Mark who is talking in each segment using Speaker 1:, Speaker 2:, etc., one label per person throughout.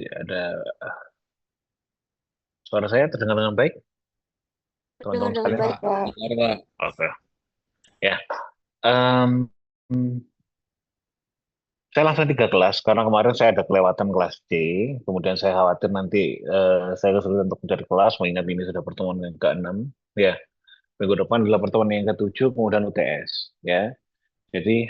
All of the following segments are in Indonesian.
Speaker 1: ada suara saya terdengar dengan baik,
Speaker 2: Dengar
Speaker 1: teman-teman
Speaker 2: dengan
Speaker 1: sekalian?
Speaker 2: baik, Pak.
Speaker 3: Benar, Pak.
Speaker 1: Oke, ya. Em, saya langsung 3 kelas karena kemarin saya ada kelewatan kelas C, kemudian saya khawatir nanti saya kesulitan untuk mencari kelas, mengingat ini sudah pertemuan yang ke-6, ya. Minggu depan adalah pertemuan yang ke-7, kemudian UTS, ya. Jadi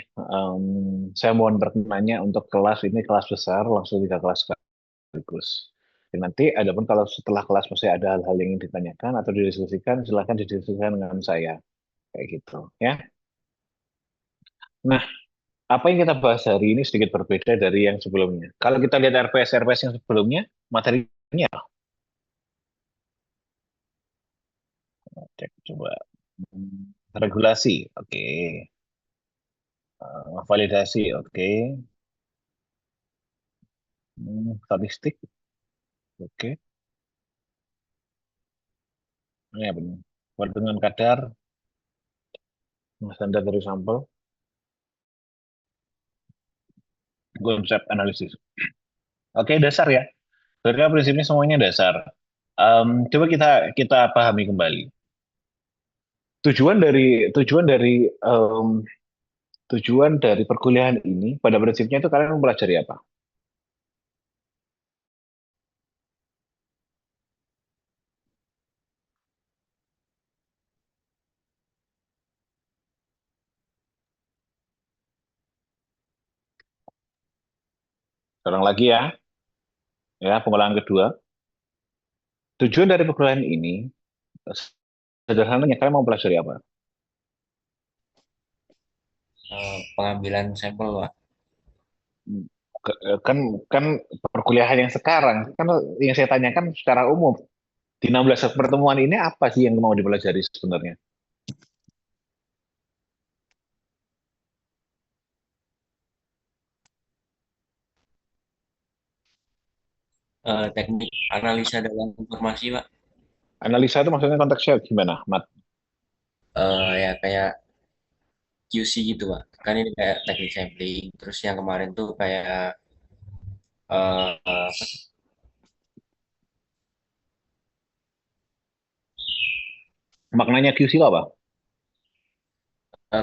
Speaker 1: saya mohon berkenannya untuk kelas ini kelas besar, langsung 3 kelas sekaligus. Dan nanti adapun kalau setelah kelas masih ada hal-hal yang ingin ditanyakan atau didiskusikan, silahkan didiskusikan dengan saya, kayak gitu, ya. Nah, apa yang kita bahas hari ini sedikit berbeda dari yang sebelumnya. Kalau kita lihat RPS-RPS yang sebelumnya, materinya apa? Cek coba. Regulasi, oke. Validasi, oke. Statistik, oke. Ya, benar. Perhitungan kadar, standar dari sampel, konsep analisis. Oke, dasar ya. Berarti prinsipnya semuanya dasar. Coba kita kita pahami kembali. Tujuan dari tujuan dari perkuliahan ini pada prinsipnya itu kalian mempelajari apa? Sekarang lagi ya pengulangan kedua. Tujuan dari perkuliahan ini sederhananya kalian mau mempelajari apa?
Speaker 3: Pengambilan sampel, Pak.
Speaker 1: Kan kan perkuliahan yang sekarang kan yang saya tanyakan secara umum di 16 pertemuan ini apa sih yang mau dipelajari sebenarnya?
Speaker 3: Teknik analisa dalam informasi, Pak.
Speaker 1: Analisa itu maksudnya konteksnya gimana, Mat?
Speaker 3: Ya kayak QC gitu, Pak. Kan ini kayak teknik sampling. Terus yang kemarin tuh kayak apa tuh?
Speaker 1: Maknanya QC itu apa?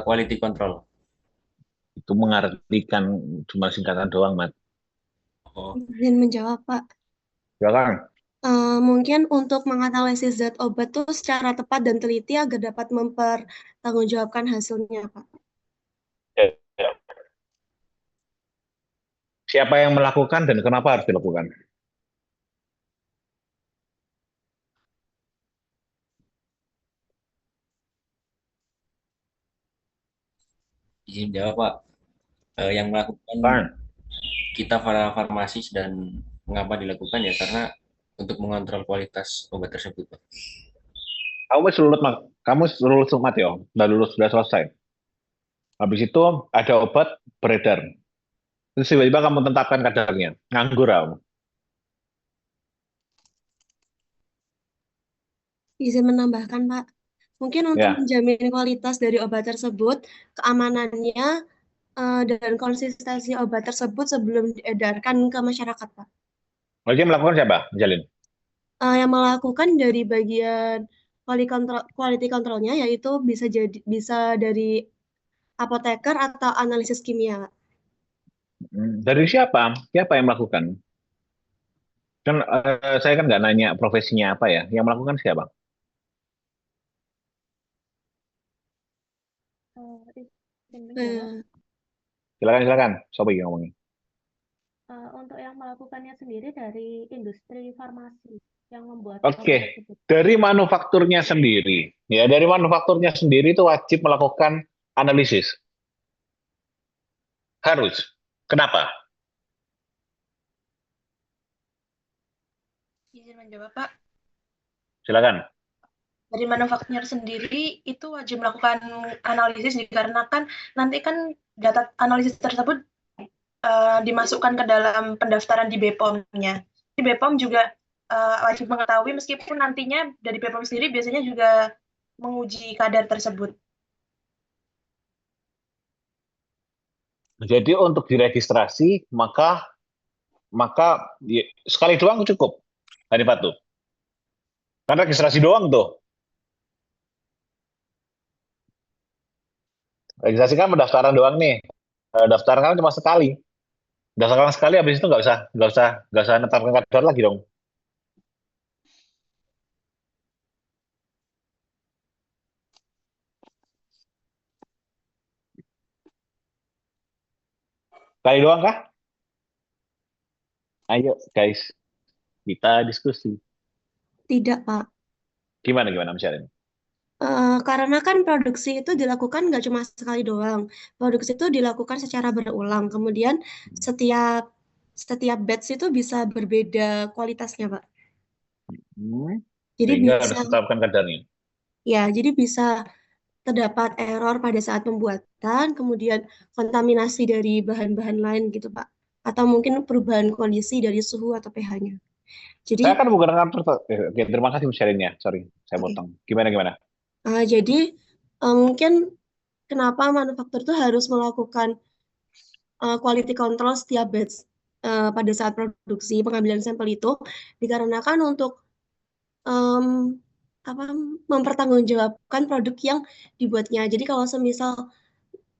Speaker 3: Quality control.
Speaker 1: Itu mengartikan cuma singkatan doang, Mat.
Speaker 3: Oh,
Speaker 2: Izin menjawab, Pak.
Speaker 1: Ya kan?
Speaker 2: Mungkin untuk menganalisis zat obat tuh secara tepat dan teliti agar dapat mempertanggungjawabkan hasilnya, Pak.
Speaker 1: Ya, ya. Siapa yang melakukan dan kenapa harus dilakukan?
Speaker 3: izin jawab, Pak. Yang melakukan
Speaker 1: Kan?
Speaker 3: kita para farmasis dan mengapa dilakukan ya karena untuk mengontrol kualitas obat tersebut, Pak.
Speaker 1: Kamu lulus mat ya, sudah selesai. Habis itu ada obat beredar. Terus tiba-tiba kamu tetapkan kadarnya. Nganggur kamu.
Speaker 2: Izin menambahkan, Pak. Mungkin untuk
Speaker 1: Ya.
Speaker 2: menjamin kualitas dari obat tersebut, keamanannya, dan konsistensi obat tersebut sebelum diedarkan ke masyarakat, Pak.
Speaker 1: Lagi yang melakukan siapa? Jalin.
Speaker 2: Yang melakukan dari bagian quality controlnya yaitu bisa dari apoteker atau analisis kimia.
Speaker 1: Dari siapa? Siapa yang melakukan? Kan saya kan nggak nanya profesinya apa ya. Yang melakukan siapa?
Speaker 4: Izin menjawab.
Speaker 2: Eh,
Speaker 1: Silakan, silakan. Siapa yang ngomongin?
Speaker 4: Untuk yang melakukannya sendiri dari industri farmasi yang membuat obat
Speaker 1: Oke.
Speaker 4: tersebut.
Speaker 1: Dari manufakturnya sendiri. Ya, dari manufakturnya sendiri itu wajib melakukan analisis. Harus. Kenapa?
Speaker 5: Izin menjawab, Pak.
Speaker 1: Silakan.
Speaker 5: Dari manufaktur sendiri itu wajib melakukan analisis dikarenakan nanti kan data analisis tersebut dimasukkan ke dalam pendaftaran di BPOM-nya. Di BPOM juga wajib mengetahui meskipun nantinya dari BPOM sendiri biasanya juga menguji kadar tersebut.
Speaker 1: Jadi untuk diregistrasi, maka maka sekali doang cukup, Hanifat tuh. Kan registrasi doang tuh. Registrasi kan pendaftaran doang nih. Daftaran kan cuma sekali. Daftaran sekali, habis itu nggak usah netapkan kadar lagi dong. Sekali doang kah? Ayo guys, kita diskusi.
Speaker 2: Tidak, Pak.
Speaker 1: Gimana misalnya?
Speaker 2: Karena kan produksi itu dilakukan nggak cuma sekali doang. Produksi itu dilakukan secara berulang. Kemudian setiap batch itu bisa berbeda kualitasnya, Pak. Jadi
Speaker 1: Sehingga
Speaker 2: bisa,
Speaker 1: harus tetapkan kadarnya.
Speaker 2: ya, jadi bisa terdapat error pada saat pembuatan, kemudian kontaminasi dari bahan-bahan lain gitu, Pak. Atau mungkin perubahan kondisi dari suhu atau pH-nya. Jadi,
Speaker 1: Saya kan menggunakan oke, terima kasih sharingnya. Sorry, saya
Speaker 2: oke.
Speaker 1: potong. Gimana?
Speaker 2: Jadi mungkin kenapa manufaktur itu harus melakukan quality control setiap batch pada saat produksi pengambilan sampel itu dikarenakan untuk mempertanggungjawabkan produk yang dibuatnya. Jadi kalau semisal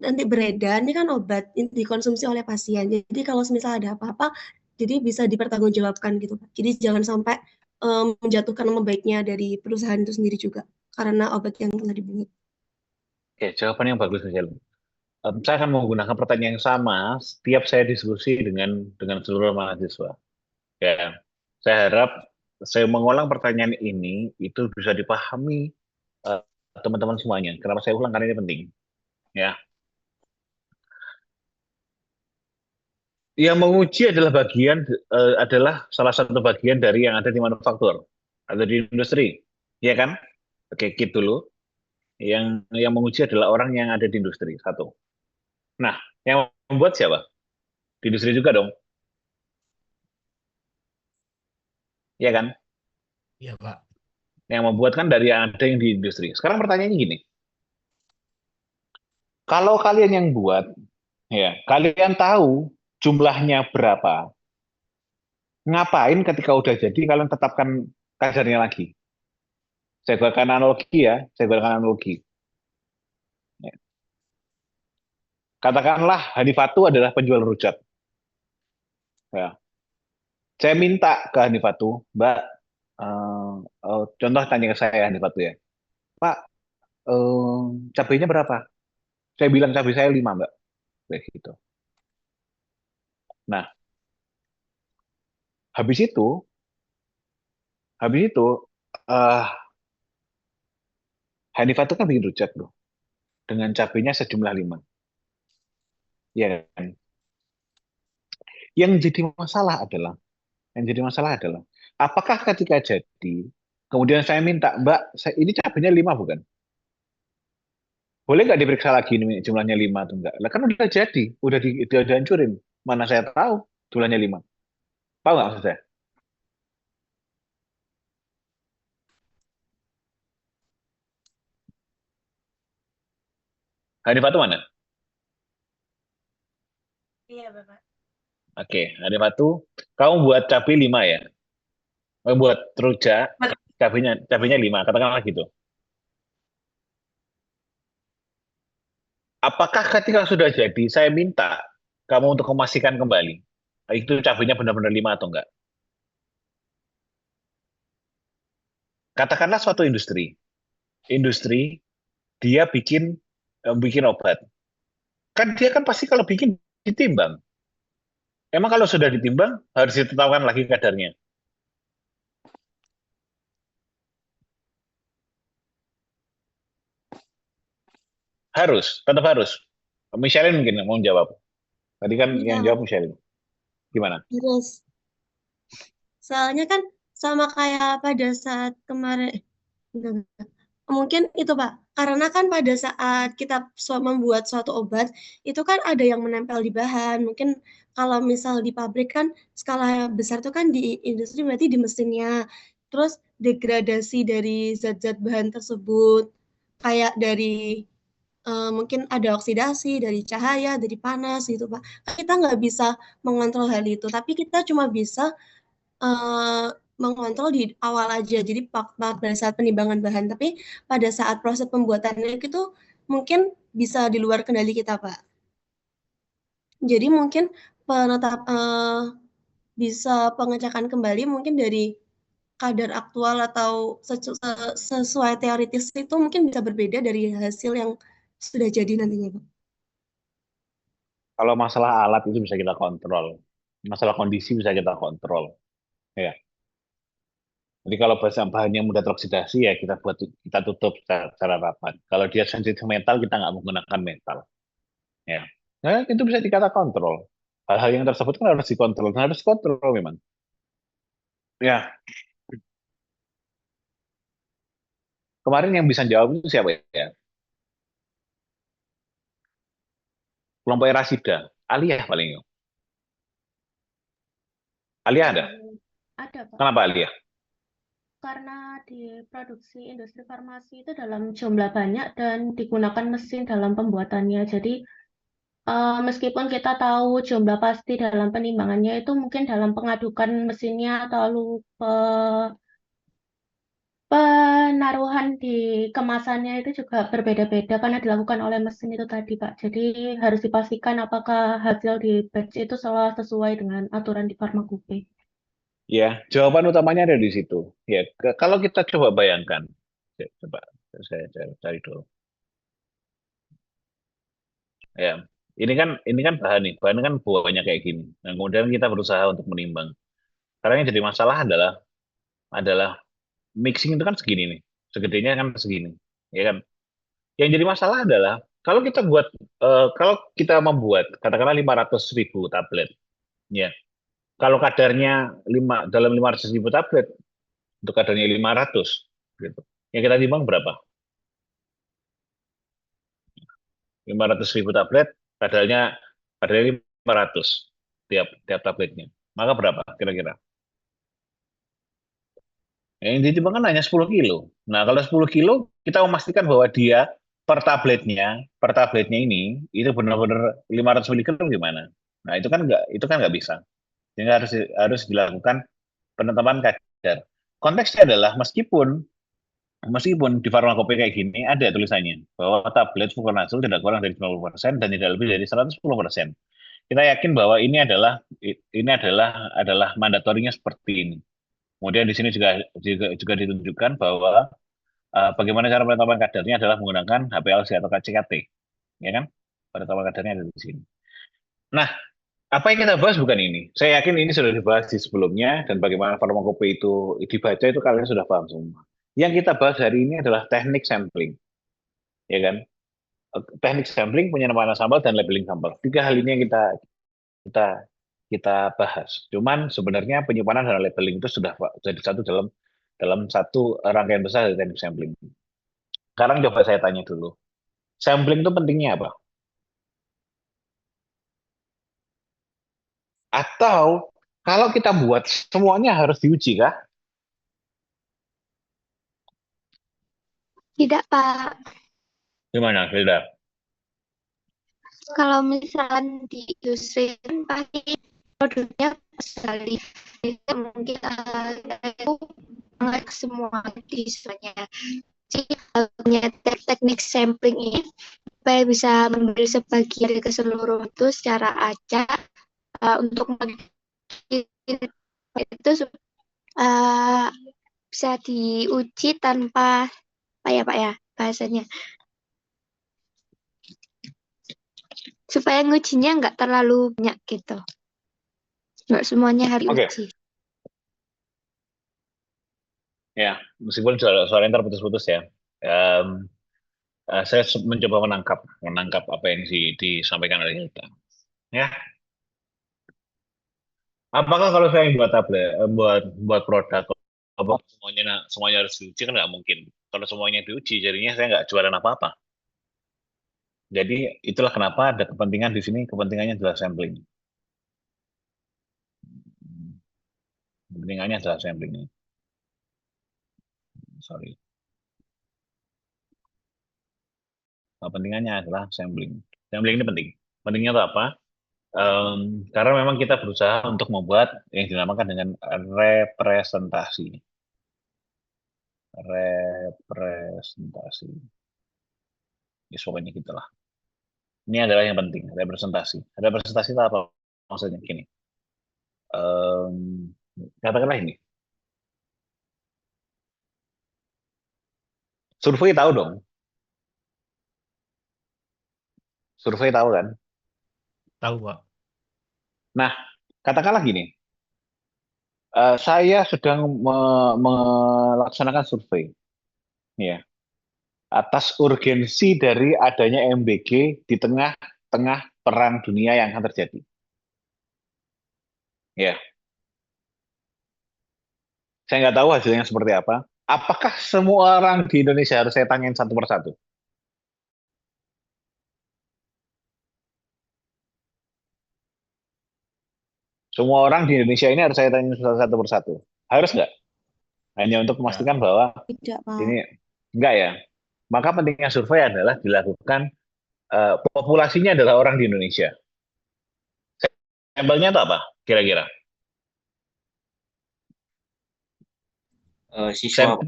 Speaker 2: nanti beredar, ini kan obat dikonsumsi oleh pasien. Jadi kalau semisal ada apa-apa, jadi bisa dipertanggungjawabkan gitu, Pak. Jadi jangan sampai menjatuhkan nama baiknya dari perusahaan itu sendiri juga karena obat yang telah dibuat.
Speaker 1: Oke, jawaban yang bagus, Michelle. Saya akan menggunakan pertanyaan yang sama setiap saya diskusi dengan seluruh mahasiswa. Ya, saya harap saya mengulang pertanyaan ini itu bisa dipahami teman-teman semuanya. Kenapa saya ulang? Karena ini penting. Ya, yang menguji adalah salah satu bagian dari yang ada di manufaktur atau di industri, ya kan? Oke, gitu dulu. Yang menguji adalah orang yang ada di industri, satu. Nah, yang membuat siapa? Di industri juga dong, ya kan?
Speaker 6: Iya, Pak.
Speaker 1: Yang membuat kan dari yang ada yang di industri. Sekarang pertanyaannya gini, kalau kalian yang buat, ya, kalian tahu jumlahnya berapa, ngapain ketika udah jadi kalian tetapkan kadarnya lagi? Saya gunakan analogi ya, Ya. Katakanlah Hanifatu adalah penjual rujak. Ya. Saya minta ke Hanifatu, Mbak, contoh tanya ke saya Hanifatu ya, Pak, cabainya berapa? Saya bilang cabai saya 5, Mbak. Kayak gitu. Nah, habis itu eh Hanifatu kan bikin rujak tuh dengan cabainya sejumlah 5. Ya kan? Yang jadi masalah adalah apakah ketika jadi kemudian saya minta, Mbak, ini cabainya 5 bukan? Boleh nggak diperiksa lagi ini jumlahnya 5 atau enggak? Lah kan udah jadi, udah dihancurin. Mana saya tahu jumlahnya 5. Tahu nggak maksud saya? Hanifatu mana?
Speaker 5: Iya, Bapak.
Speaker 1: Oke, Hanifatu, kamu buat cabai 5 ya? Buat rujak, cabainya 5, katakanlah gitu. Apakah ketika sudah jadi, saya minta kamu untuk memastikan kembali, itu cabainya benar-benar 5 atau enggak? Katakanlah suatu industri dia bikin obat. Kan dia kan pasti kalau bikin ditimbang. Emang kalau sudah ditimbang harus ditetapkan lagi kadarnya. Tetap harus. Michelin mungkin mau jawab. Tadi kan yang
Speaker 2: Iya,
Speaker 1: jawab Michelin. Gimana?
Speaker 2: terus soalnya kan sama kayak pada saat kemarin, enggak. Mungkin itu Pak, karena kan pada saat kita membuat suatu obat, itu kan ada yang menempel di bahan. Mungkin kalau misal di pabrik kan skala besar itu kan di industri berarti di mesinnya. Terus degradasi dari zat-zat bahan tersebut, kayak dari mungkin ada oksidasi dari cahaya, dari panas gitu Pak. Kita nggak bisa mengontrol hal itu, tapi kita cuma bisa mengontrol di awal aja. Jadi pada saat penimbangan bahan, tapi pada saat proses pembuatannya itu mungkin bisa di luar kendali kita Pak. Jadi mungkin penetap bisa pengecekan kembali mungkin dari kadar aktual atau sesuai teoritis itu mungkin bisa berbeda dari hasil yang sudah jadi nantinya Pak.
Speaker 1: Kalau masalah alat itu bisa kita kontrol. Masalah kondisi bisa kita kontrol. Ya. Jadi kalau bahannya mudah teroksidasi ya kita tutup secara rapat. Kalau dia sensitif metal kita nggak menggunakan metal. Ya. Nah, itu bisa kita kontrol. Hal-hal yang tersebut kan harus dikontrol memang. Ya, kemarin yang bisa jawab itu siapa ya? Kelompok Rasida, Alia paling. Alia ada?
Speaker 4: Ada, Pak.
Speaker 1: Kenapa Alia?
Speaker 4: Karena di produksi industri farmasi itu dalam jumlah banyak dan digunakan mesin dalam pembuatannya. Jadi meskipun kita tahu jumlah pasti dalam penimbangannya itu mungkin dalam pengadukan mesinnya atau penaruhan di kemasannya itu juga berbeda-beda karena dilakukan oleh mesin itu tadi, Pak. Jadi harus dipastikan apakah hasil di batch itu selalu sesuai dengan aturan di Farmakope.
Speaker 1: Ya, jawaban utamanya ada di situ. Ya, kalau kita coba bayangkan, coba saya cari dulu. Ya, ini kan bahan nih, bahan kan buahnya kayak gini. Nah, kemudian kita berusaha untuk menimbang. Karena yang jadi masalah adalah mixing itu kan segini nih, segedenya kan segini, ya kan. Yang jadi masalah adalah kalau kita membuat katakanlah 500.000 tablet, ya. Kalau kadarnya dalam 500.000 tablet, untuk kadarnya 500, gitu. Yang kita timbang berapa? 500.000 tablet, kadarnya 500 tiap tiap tabletnya. Maka berapa kira-kira? Yang ditimbang kan hanya 10 kilo. Nah, kalau 10 kilo, kita memastikan bahwa dia per tabletnya ini, itu benar-benar 500 miligram gimana? Nah, itu kan nggak bisa. Sehingga harus dilakukan penetapan kadar. Konteksnya adalah meskipun di farmakope kayak gini ada tulisannya bahwa tablet fluconazole tidak kurang dari 90% dan tidak lebih dari 110%. Kita yakin bahwa ini adalah mandatorinya seperti ini. Kemudian di sini juga ditunjukkan bahwa bagaimana cara penetapan kadarnya adalah menggunakan HPLC atau KCKT, ya kan? Penetapan kadarnya ada di sini. Nah, apa yang kita bahas bukan ini. Saya yakin ini sudah dibahas di sebelumnya dan bagaimana farmakope itu dibaca itu kalian sudah paham semua. Yang kita bahas hari ini adalah teknik sampling, ya kan? Teknik sampling, penyerapan sampel dan labeling sampel. Tiga hal ini yang kita kita bahas. Cuman sebenarnya penyimpanan dan labeling itu sudah jadi satu dalam satu rangkaian besar dari teknik sampling. Sekarang coba saya tanya dulu. Sampling itu pentingnya apa? Atau kalau kita buat semuanya harus diuji kah?
Speaker 6: Tidak, Pak.
Speaker 1: Gimana, Hilda?
Speaker 6: Kalau misalkan di industri kan pasti produknya sekali. Mungkin itu sangat semua di semuanya. Jadi halnya teknik sampling ini supaya bisa mengambil sebagian dari keseluruhan itu secara acak untuk itu bisa diuji tanpa apa ya Pak ya bahasanya, supaya ngujinya nggak terlalu banyak gitu, nggak semuanya harus
Speaker 1: Oke.
Speaker 6: uji.
Speaker 1: Ya, meskipun suara terputus-putus ya. Saya mencoba menangkap apa yang disampaikan oleh Hilda. Ya, apakah kalau saya yang buat tablet, buat produk, apa semuanya harus diuji kan nggak mungkin. Kalau semuanya diuji, jadinya saya nggak jualan apa-apa. Jadi itulah kenapa ada kepentingan di sini. Kepentingannya adalah sampling. Kepentingannya adalah sampling. Sorry. Kepentingannya adalah sampling. Sampling ini penting. Pentingnya itu apa? Karena memang kita berusaha untuk membuat yang dinamakan dengan representasi. Representasi. Ya, pokoknya gitulah. Ini adalah yang penting, representasi. Representasi itu apa? Maksudnya gini. Katakanlah ini. Survei tahu dong. Survei tahu kan?
Speaker 7: Tahu, Pak.
Speaker 1: Nah, katakanlah gini. Saya sedang melaksanakan survei. Ya. Atas urgensi dari adanya MBG di tengah-tengah perang dunia yang akan terjadi. Ya, saya nggak tahu hasilnya seperti apa. Apakah semua orang di Indonesia harus saya tanyain satu persatu? Semua orang di Indonesia ini harus saya tanyain satu persatu. Harus nggak? Hanya untuk memastikan bahwa
Speaker 2: Tidak, Pak.
Speaker 1: ini enggak ya. Maka pentingnya survei adalah dilakukan populasinya adalah orang di Indonesia. Sampelnya itu apa? Kira-kira?
Speaker 3: Siswa,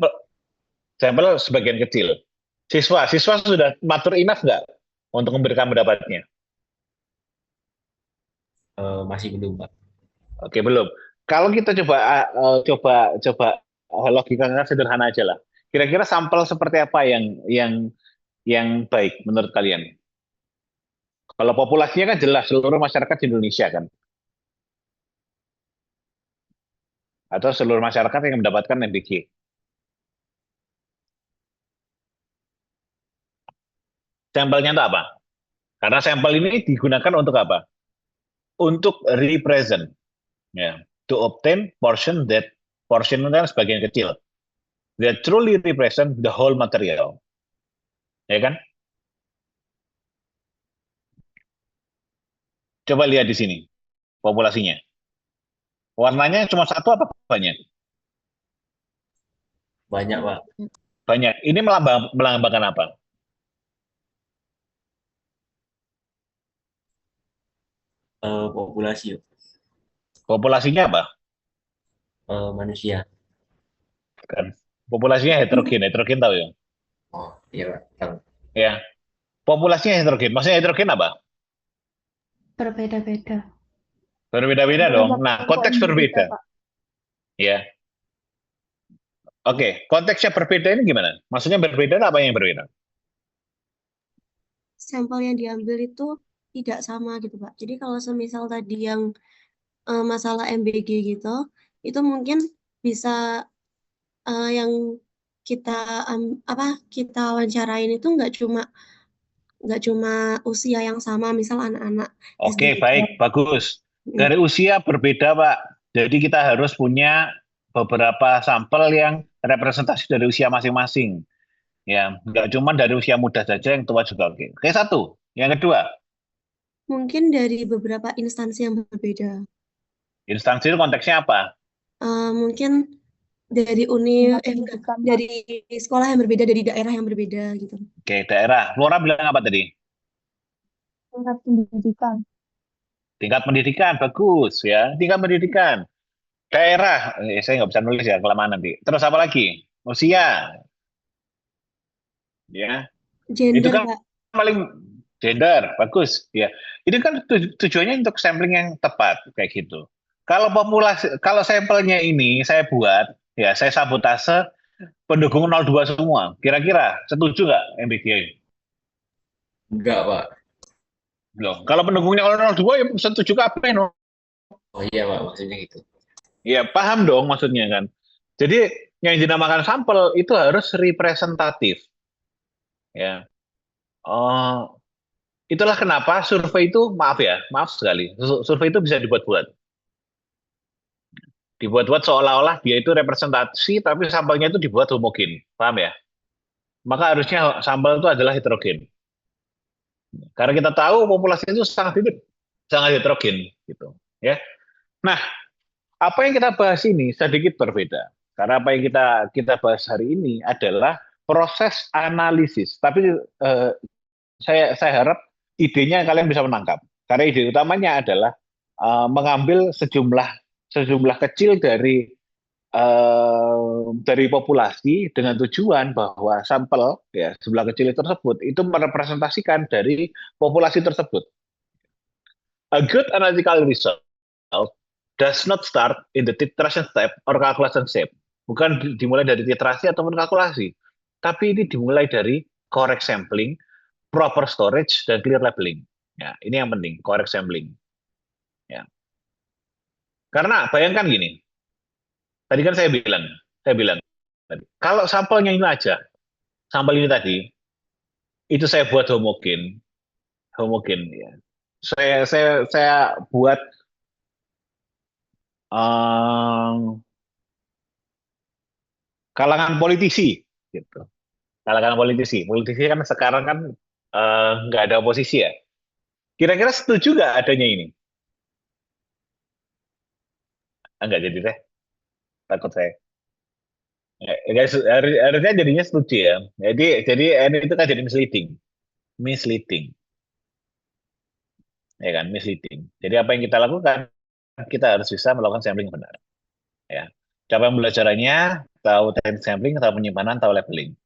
Speaker 1: Sampel sebagian kecil. Siswa sudah matur enough nggak untuk memberikan pendapatnya?
Speaker 3: masih belum, Pak.
Speaker 1: Oke, belum. Kalau kita coba logikanya sederhana aja lah. Kira-kira sampel seperti apa yang baik menurut kalian? Kalau populasinya kan jelas seluruh masyarakat di Indonesia kan, atau seluruh masyarakat yang mendapatkan MBG. Sampelnya itu apa? Karena sampel ini digunakan untuk apa? Untuk represent, ya, to obtain portion kan sebagian kecil that truly represent the whole material, ya kan? Coba lihat di sini populasinya. Warnanya cuma satu apa banyak?
Speaker 3: Banyak, Pak.
Speaker 1: Banyak. Ini melambangkan apa?
Speaker 3: Populasi,
Speaker 1: Populasinya apa?
Speaker 3: manusia.
Speaker 1: Kan? Populasinya heterogen. Heterogen tahu ya?
Speaker 3: Oh, iya, Pak. Tahu.
Speaker 1: Ya. Populasinya heterogen. Maksudnya heterogen apa?
Speaker 4: Berbeda-beda.
Speaker 1: Berbeda-beda dong. Nah, konteks berbeda. Ya. Oke, konteksnya berbeda ini gimana? Maksudnya berbeda apa yang berbeda?
Speaker 2: Sampel yang diambil itu tidak sama gitu, Pak. Jadi kalau semisal tadi yang masalah MBG gitu, itu mungkin bisa yang kita kita wawancarain itu nggak cuma usia yang sama, misal anak-anak
Speaker 1: Oke,
Speaker 2: SD.
Speaker 1: baik, bagus. Dari usia berbeda, Pak. Jadi kita harus punya beberapa sampel yang representasi dari usia masing-masing. Ya, nggak cuma dari usia muda saja, yang tua juga oke. Oke, satu. Yang kedua,
Speaker 2: Mungkin dari beberapa instansi yang berbeda.
Speaker 1: instansi itu konteksnya apa?
Speaker 2: Mungkin dari dari sekolah yang berbeda, dari daerah yang berbeda gitu.
Speaker 1: Oke, daerah. Flora bilang apa tadi?
Speaker 6: Tingkat pendidikan.
Speaker 1: Tingkat pendidikan, bagus ya. Tingkat pendidikan. Daerah, saya nggak bisa nulis ya, kelamaan nanti. Terus apa lagi? Usia. Ya, itu
Speaker 2: Gender,
Speaker 1: kan
Speaker 2: Pak.
Speaker 1: paling gender, bagus ya. Ini kan tujuannya untuk sampling yang tepat kayak gitu. Kalau sampelnya ini saya buat, ya saya sabotase pendukung 02 semua. Kira-kira setuju nggak MBTI?
Speaker 3: Enggak, Pak.
Speaker 1: Loh, kalau pendukungnya 02 ya setuju apa no?
Speaker 3: Oh iya, Pak. Maksudnya gitu.
Speaker 1: Ya paham dong maksudnya kan. Jadi yang dinamakan sampel itu harus representatif. Ya. Oh, itulah kenapa survei itu maaf sekali. Survei itu bisa dibuat-buat. Dibuat-buat seolah-olah dia itu representasi, tapi sampelnya itu dibuat homogen. Paham ya? Maka harusnya sampel itu adalah heterogen. Karena kita tahu populasi itu sangat heterogen gitu, ya. Nah, apa yang kita bahas ini sedikit berbeda. Karena apa yang kita bahas hari ini adalah proses analisis. Tapi saya harap idenya kalian bisa menangkap. Karena ide utamanya adalah mengambil sejumlah kecil dari populasi dengan tujuan bahwa sampel ya jumlah kecil tersebut itu merepresentasikan dari populasi tersebut. A good analytical result does not start in the titration step or calculation step. Bukan dimulai dari titrasi ataupun kalkulasi, tapi ini dimulai dari correct sampling, proper storage, dan clear labeling. Ya, ini yang penting, correct sampling. Ya. Karena bayangkan gini, tadi kan saya bilang tadi, kalau sampelnya ini aja, sampel ini tadi, itu saya buat homogen ya. Saya buat kalangan politisi, gitu. Kalangan politisi kan sekarang kan nggak ada oposisi ya. Kira-kira setuju nggak adanya ini? Enggak jadi deh, takut saya. Harusnya jadinya setuju ya. Jadi ini itu kan jadi misleading, ya kan, misleading. Jadi apa yang kita lakukan, kita harus bisa melakukan sampling yang benar. Ya, cara pembelajarannya, tahu teknik sampling, tahu penyimpanan, tahu labeling,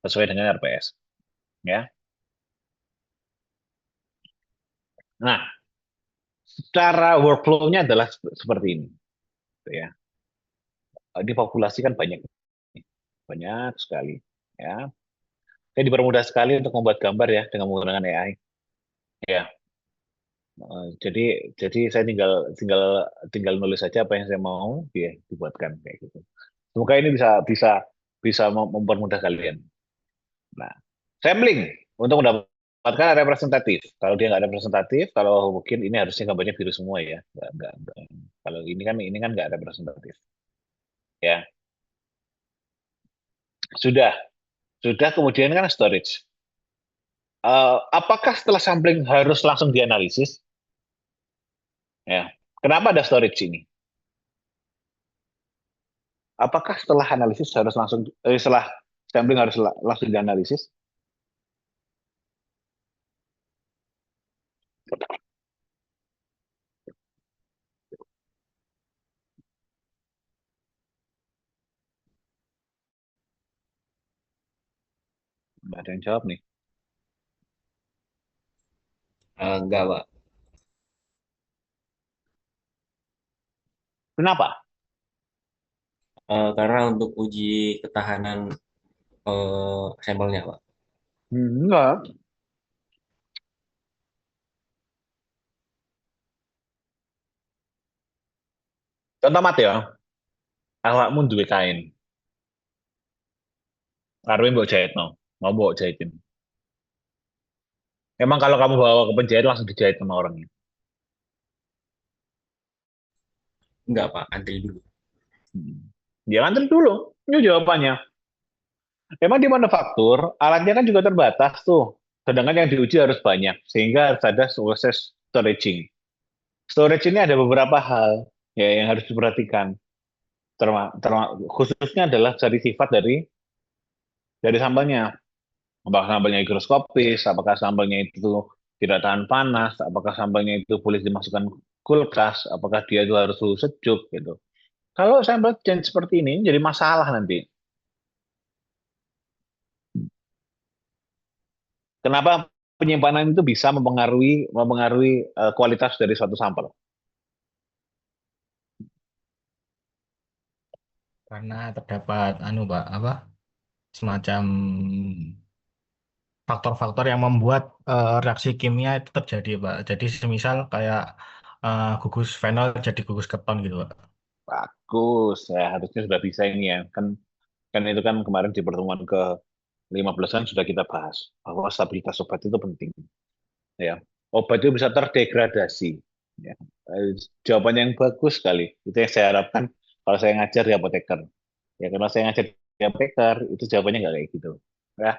Speaker 1: sesuai dengan RPS. Ya. Nah, cara workflow-nya adalah seperti ini. Ya. Di populasi kan banyak sekali. Ya. Saya dipermudah sekali untuk membuat gambar ya dengan menggunakan AI. Ya. Jadi saya tinggal tinggal tinggal nulis saja apa yang saya mau, ya dibuatkan kayak gitu. Semoga ini bisa bisa bisa mempermudah kalian. Nah, sampling untuk mendapatkan representatif. Kalau dia nggak representatif, kalau mungkin ini harusnya gambarnya biru semua ya. Nggak. Kalau ini kan nggak representatif. Ya, sudah sudah kemudian kan storage. Apakah setelah sampling harus langsung dianalisis? Ya, kenapa ada storage ini? Apakah setelah analisis harus setelah sampling harus langsung dianalisis? Nggak ada yang jawab nih.
Speaker 3: Enggak, Pak.
Speaker 1: Kenapa?
Speaker 3: Karena untuk uji ketahanan sampelnya, Pak.
Speaker 1: Enggak. Contoh mati ya. Awakmu duwe kain. Karena mbok jahit no. Mau mbok jahitin. Emang kalau kamu bawa ke penjahit langsung dijahit sama orangnya.
Speaker 3: Enggak, Pak. Antri dulu.
Speaker 1: Dia antri dulu. Itu jawabannya. Emang di manufaktur, alatnya kan juga terbatas tuh. Sedangkan yang diuji harus banyak. Sehingga harus ada proses storaging. Storage ini ada beberapa hal ya yang harus diperhatikan. Khususnya adalah dari sifat dari sampelnya. Apakah sampelnya higroskopis, apakah sampelnya itu tidak tahan panas, apakah sampelnya itu boleh dimasukkan kulkas, apakah dia itu harus suhu sejuk gitu. Kalau sampel change seperti ini jadi masalah nanti. Kenapa penyimpanan itu bisa mempengaruhi kualitas dari suatu sampel?
Speaker 7: Karena terdapat Pak, apa? Semacam faktor-faktor yang membuat reaksi kimia itu terjadi, Pak. Jadi semisal kayak gugus fenol jadi gugus keton gitu, Pak.
Speaker 1: Bagus, ya harusnya sudah bisa ini ya. Kan itu kan kemarin di pertemuan ke-15 kan sudah kita bahas bahwa stabilitas obat itu penting. Ya, obat itu bisa terdegradasi. Ya. Jawaban yang bagus sekali. Itu yang saya harapkan kalau saya ngajar di apoteker. Ya, kalau saya ngajar di apoteker itu jawabannya nggak kayak gitu. Ya,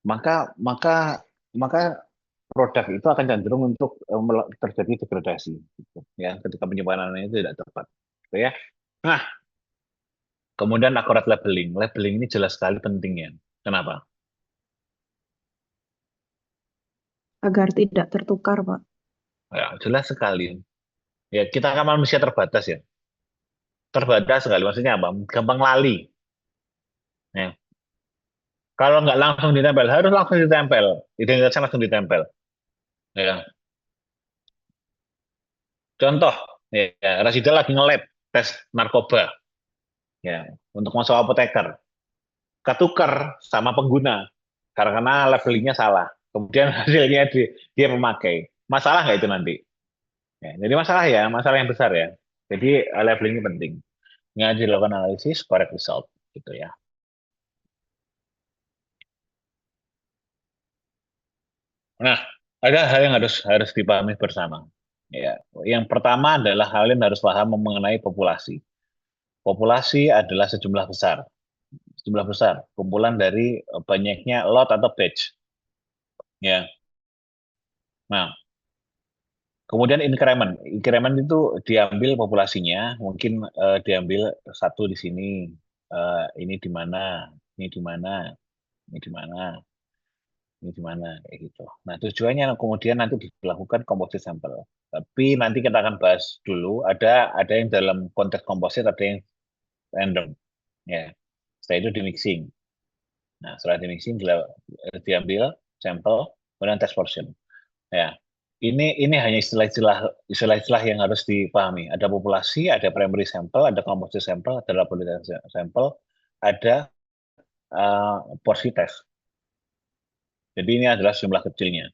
Speaker 1: maka maka maka produk itu akan cenderung untuk terjadi degradasi. Gitu. Ya, ketika penyimpanannya itu tidak tepat. Gitu ya. Nah, kemudian akurat labeling. Labeling ini jelas sekali pentingnya. Kenapa?
Speaker 8: agar tidak tertukar, Pak.
Speaker 1: Ya, jelas sekali. Ya, kita kan manusia terbatas ya. Terbatas sekali. Maksudnya apa? Gampang lali. Ya. Kalau nggak langsung ditempel, harus langsung ditempel. Identitasnya langsung ditempel. Ya. Contoh, ya, Rasida lagi nge-lab tes narkoba. Ya, untuk masuk apoteker. Ketukar sama pengguna. Karena levelingnya salah. Kemudian hasilnya dia memakai. Masalah nggak itu nanti? Ya, jadi masalah yang besar ya. Jadi levelingnya penting. Ngaji dilakukan analisis, correct result, gitu ya. Nah, ada hal yang harus dipahami bersama. Ya, yang pertama adalah hal yang harus paham mengenai populasi. Populasi adalah sejumlah besar, kumpulan dari banyaknya lot atau batch. Ya, nah, kemudian increment itu diambil populasinya, mungkin diambil satu di sini, ini di mana, ini di mana, ini di mana, ini di mana, kayak gitu. Nah, tujuannya kemudian nanti dilakukan composite sampel. Tapi nanti kita akan bahas dulu, ada yang dalam konteks composite, ada yang random. Ya, setelah itu di mixing. Nah, setelah di mixing diambil sampel, kemudian test portion. Ya, ini hanya istilah-istilah yang harus dipahami. Ada populasi, ada primary sample, ada composite sample, ada laboratory sample, ada porsi test. Jadi ini adalah jumlah kecilnya.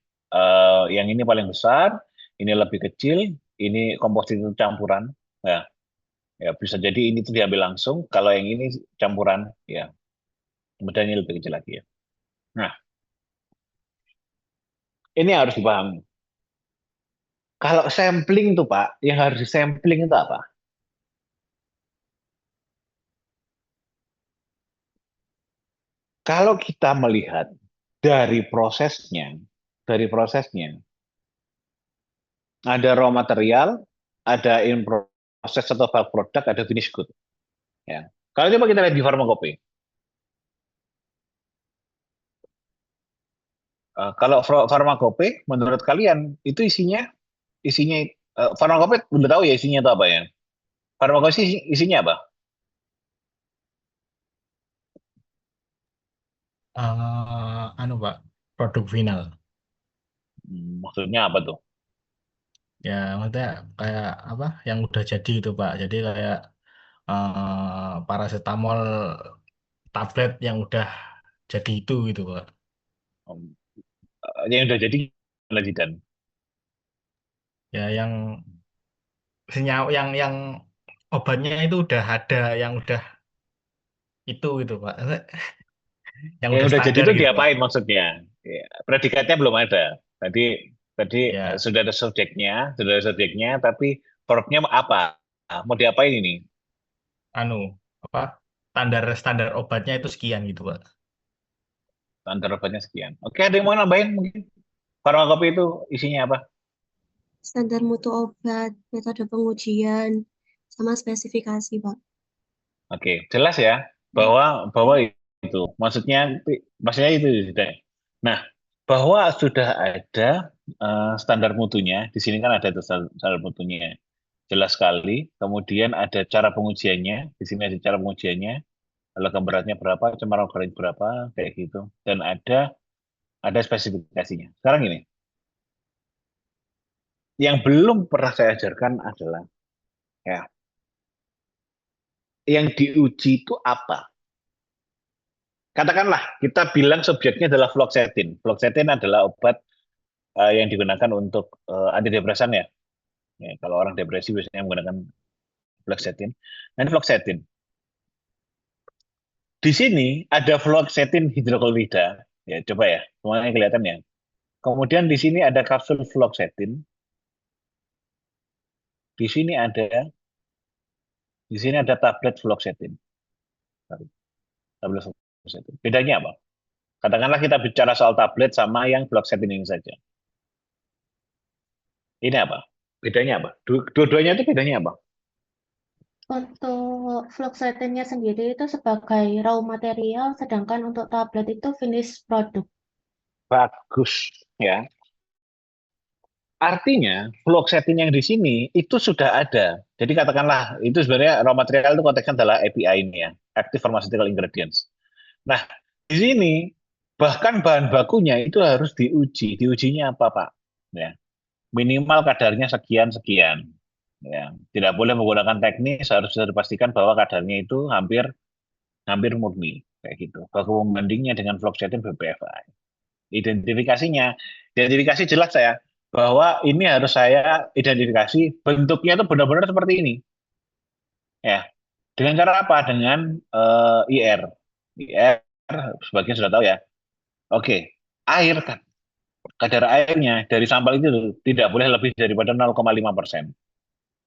Speaker 1: Yang ini paling besar, ini lebih kecil, ini komposit itu campuran. Ya, ya bisa jadi ini tuh diambil langsung. Kalau yang ini campuran, ya kemudian ini lebih kecil lagi ya. Nah, ini harus dipahami. Kalau sampling tuh Pak, yang harus disampling itu apa? Kalau kita melihat dari prosesnya, ada raw material, ada in process atau bulk product, ada finished good. Ya. Kalau coba kita lihat di farmakope, kalau farmakope, menurut kalian itu isinya farmakope udah tahu ya isinya itu apa ya? Farmakope isinya apa?
Speaker 7: Anu Pak, produk final.
Speaker 1: Maksudnya apa tuh?
Speaker 7: Ya, maksudnya kayak apa? Yang udah jadi itu Pak. Jadi kayak paracetamol tablet yang udah jadi itu gitu Pak.
Speaker 1: Yang udah jadi dan
Speaker 7: Ya, yang senyawa yang obatnya itu udah ada, yang udah itu gitu Pak. Yang
Speaker 1: yang
Speaker 7: udah
Speaker 1: udah jadi
Speaker 7: standar
Speaker 1: itu
Speaker 7: gitu Pak.
Speaker 1: diapain maksudnya? Ya, predikatnya belum ada. Tadi
Speaker 7: Ya,
Speaker 1: sudah ada subjeknya, tapi produknya apa? Mau diapain ini?
Speaker 7: anu apa? Standar standar obatnya itu sekian gitu Pak.
Speaker 1: Antara obatnya sekian. Oke, ada yang mau nambahin mungkin? Farmakope itu isinya apa?
Speaker 2: Standar mutu obat, metode pengujian, sama spesifikasi, Pak.
Speaker 1: Oke, jelas ya bahwa itu maksudnya itu sudah. Nah, bahwa sudah ada standar mutunya, di sini kan ada tuh standar mutunya. Jelas sekali. Kemudian ada cara pengujiannya, di sini ada cara pengujiannya. Logam beratnya berapa, cemaran organik berapa, kayak gitu. Dan ada spesifikasinya. Sekarang ini, yang belum pernah saya ajarkan adalah ya, yang diuji itu apa? Katakanlah kita bilang subjeknya adalah fluoxetine. Fluoxetine adalah obat yang digunakan untuk antidepresan ya. Ya. Kalau orang depresi biasanya menggunakan fluoxetine. Nah, ini fluoxetine. Di sini ada fluoxetine hidroklorida. Ya, coba ya, semuanya kelihatan ya. Kemudian di sini ada kapsul fluoxetine. Di sini ada tablet fluoxetine. Tablet fluoxetine. Bedanya apa? Katakanlah kita bicara soal tablet sama yang fluoxetine ini saja. Ini apa? Bedanya apa? Dua-duanya itu bedanya apa?
Speaker 4: Untuk fluoxetine-nya sendiri itu sebagai raw material, sedangkan untuk tablet itu finish product.
Speaker 1: Bagus ya. Artinya, vlog setting yang di sini itu sudah ada. Jadi katakanlah, itu sebenarnya raw material itu konteksnya adalah API ini ya, Active Pharmaceutical Ingredients. Nah, di sini bahkan bahan bakunya itu harus diuji. Diujinya apa, Pak? Ya, minimal kadarnya sekian-sekian. Ya, tidak boleh menggunakan teknis, harus sudah dipastikan bahwa kadarnya itu hampir hampir murni kayak gitu. Baku membandingnya dengan vlog setting BPFI. Identifikasinya, identifikasi jelas saya bahwa ini harus saya identifikasi bentuknya itu benar-benar seperti ini. Ya, dengan cara apa? Dengan IR. IR sebagian sudah tahu ya. Oke, air kan. Kadar airnya dari sampel itu tidak boleh lebih daripada 0,5%.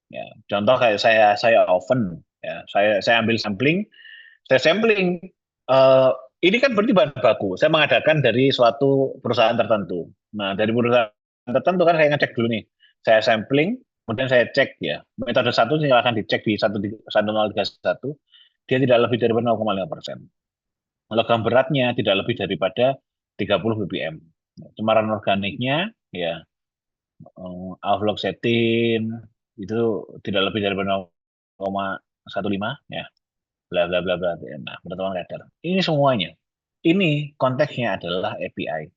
Speaker 1: Ya, contoh kayak saya oven, ya, saya ambil sampling, saya sampling. eh, ini kan berarti bahan baku. Saya mengadakan dari suatu perusahaan tertentu. Nah, dari perusahaan tertentu kan saya ngecek dulu nih. Saya sampling, kemudian saya cek ya. Metode satu silahkan dicek di 1031. Dia tidak lebih dari 0,5%. Logam beratnya tidak lebih daripada 30 ppm. Cemaran organiknya ya afloxetin itu tidak lebih dari 0,15 ya, bla bla bla bla. Nah, pertemuan kadar. Ini semuanya. Ini konteksnya adalah API.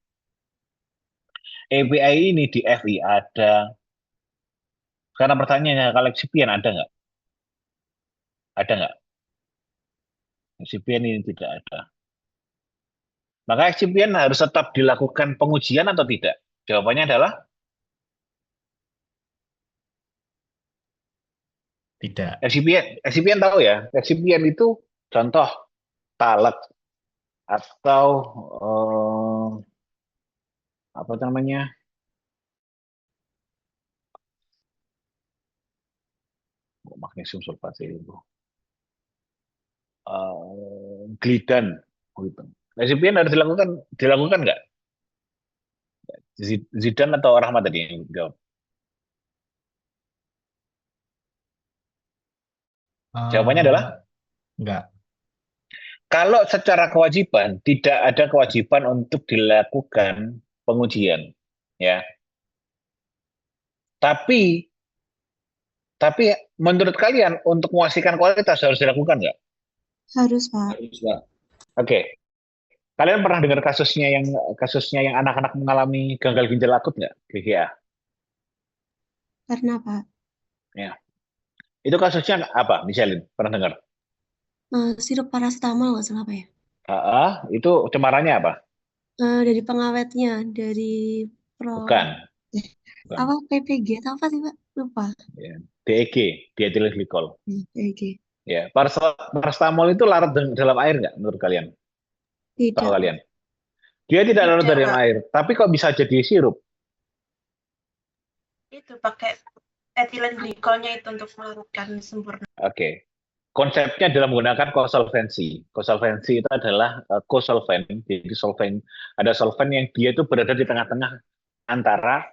Speaker 1: API ini di FI ada. Sekarang pertanyaannya, kalau excipient ada nggak? Ada nggak? Excipient ini tidak ada. Maka excipient harus tetap dilakukan pengujian atau tidak? Jawabannya adalah
Speaker 7: Tidak.
Speaker 1: excipient tahu ya. Excipient itu contoh talek atau apa namanya? Magnesium sulfat itu. Glidan gitu. Excipient harus dilakukan nggak? Zidan atau Rahmat tadi yang jawab? Jawabannya adalah
Speaker 7: Enggak.
Speaker 1: kalau secara kewajiban tidak ada kewajiban untuk dilakukan pengujian, ya. Tapi menurut kalian untuk memastikan kualitas harus dilakukan nggak?
Speaker 2: Harus, Pak.
Speaker 3: Harus, Pak.
Speaker 1: Oke. Kalian pernah dengar kasusnya yang anak-anak mengalami gagal ginjal akut nggak? GGA.
Speaker 2: Pernah, Pak.
Speaker 1: Ya. Itu kasusnya apa? Misalin, pernah dengar?
Speaker 2: Sirup paracetamol nggak salah, Pak ya?
Speaker 1: Itu cemarannya apa?
Speaker 2: Dari pengawetnya, dari
Speaker 1: Bukan. Bukan.
Speaker 2: apa PPG atau apa sih, Pak? Lupa.
Speaker 1: Ya. DEG, diethylene glycol.
Speaker 2: PPG.
Speaker 1: Ya, paracetamol itu larut dalam air nggak menurut kalian?
Speaker 2: Tidak.
Speaker 1: Tahu kalian? Dia tidak larut
Speaker 5: Tidak,
Speaker 1: dalam
Speaker 5: Pak.
Speaker 1: air, tapi kok bisa jadi sirup?
Speaker 5: Itu pakai ethylene glycolnya itu untuk melarutkan sempurna.
Speaker 1: Oke. Konsepnya adalah menggunakan kosolvensi. Kosolvensi itu adalah kosolven. Jadi ada solven yang dia itu berada di tengah-tengah antara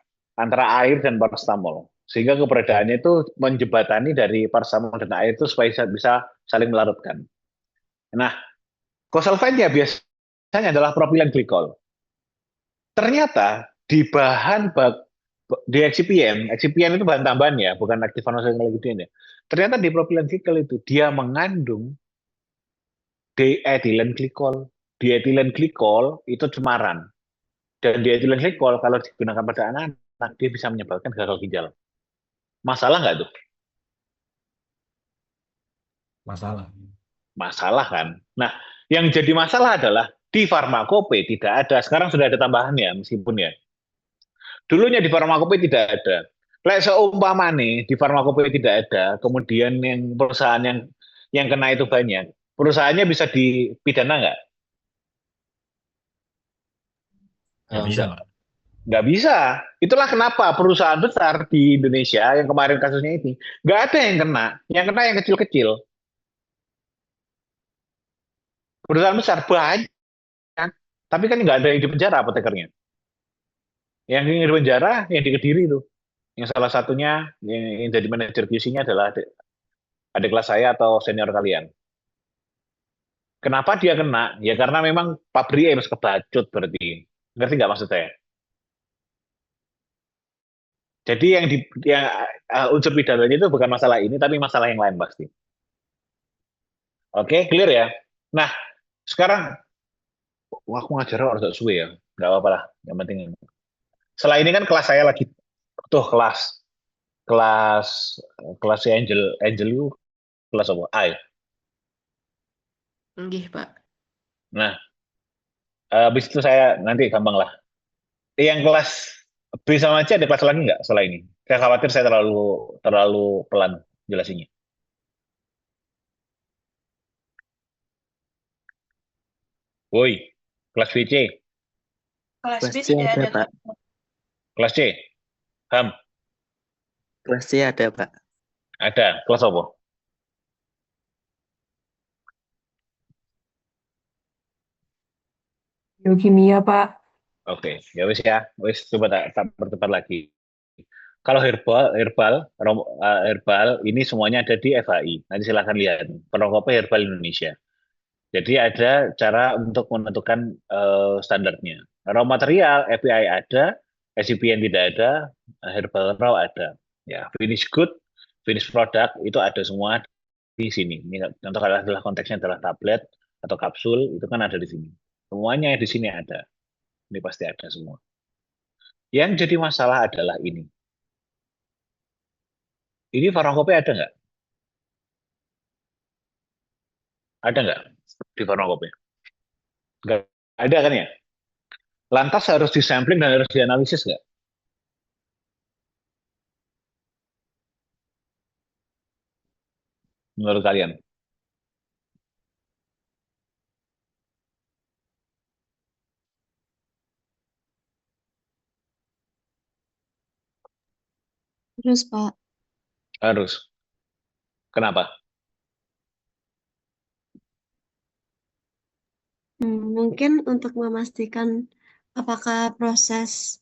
Speaker 1: air dan paracetamol. Sehingga keberadaannya itu menjembatani dari paracetamol dan air itu supaya bisa saling melarutkan. Nah, kosolvennya biasanya adalah propilen glikol. Ternyata di di excipient itu bahan tambahan ya, bukan aktif pharmaceutical ingredient ya. Ternyata di propilen glikol itu dia mengandung diethylene glikol. Diethylene glikol itu cemaran. Dan diethylene glikol kalau digunakan pada anak-anak dia bisa menyebabkan gagal ginjal. Masalah nggak tuh?
Speaker 7: Masalah.
Speaker 1: Masalah kan. Nah, yang jadi masalah adalah di farmakope tidak ada. Sekarang sudah ada tambahan ya, meskipun ya. Dulunya di farmakope tidak ada. Lek seumpama nih di farmakope tidak ada, kemudian yang perusahaan yang kena itu banyak, perusahaannya bisa dipidana nggak?
Speaker 7: Nggak bisa,
Speaker 3: Enggak.
Speaker 7: Pak.
Speaker 1: Nggak bisa. Itulah kenapa perusahaan besar di Indonesia yang kemarin kasusnya ini nggak ada yang kena. Yang kena yang kecil-kecil. Perusahaan besar banyak, tapi kan nggak ada yang di penjara apotekernya. Yang di penjara yang di Kediri itu. Yang salah satunya yang jadi manajer QC-nya adalah adik kelas saya atau senior kalian. Kenapa dia kena? Ya karena memang pabriknya mas kebacut berarti. Ngerti nggak maksud saya? Jadi unsur pidananya itu bukan masalah ini, tapi masalah yang lain pasti. Oke, clear ya. Nah, sekarang wah, aku ngajar orang suwe ya, nggak apa-apa lah. Yang penting setelah ini kan kelas saya lagi tuh kelas kelas si Angel itu kelas apa? A ya?
Speaker 8: Nggih, Pak.
Speaker 1: Nah, habis itu saya nanti gampang lah. Yang kelas B sama C ada kelas lagi nggak setelah ini? Saya khawatir saya terlalu pelan jelasinnya. Woi, kelas BC,
Speaker 5: Kelas B
Speaker 8: Kelas C
Speaker 5: tidak
Speaker 8: ada,
Speaker 5: ada.
Speaker 8: Pak.
Speaker 1: kelas C, Ham,
Speaker 8: Kelas C ada, Pak.
Speaker 1: ada. Kelas apa?
Speaker 9: Biokimia, Pak.
Speaker 1: Oke, ya wis coba tak percepat lagi. Kalau herbal ini semuanya ada di FHI. Nanti silahkan lihat Perongkopi Herbal Indonesia. Jadi ada cara untuk menentukan standarnya. Raw material API ada, SCPN tidak ada, herbal raw ada. Ya, finish good, finish product itu ada semua di sini. Ini contoh adalah konteksnya adalah tablet atau kapsul, itu kan ada di sini. Semuanya di sini ada. Ini pasti ada semua. Yang jadi masalah adalah ini. Ini farmakope ada nggak? Ada nggak di farmakope? Nggak ada kan ya? Lantas harus disampling dan harus dianalisis nggak? Menurut kalian?
Speaker 2: Terus, Pak.
Speaker 1: Harus. Kenapa?
Speaker 2: Mungkin untuk memastikan apakah proses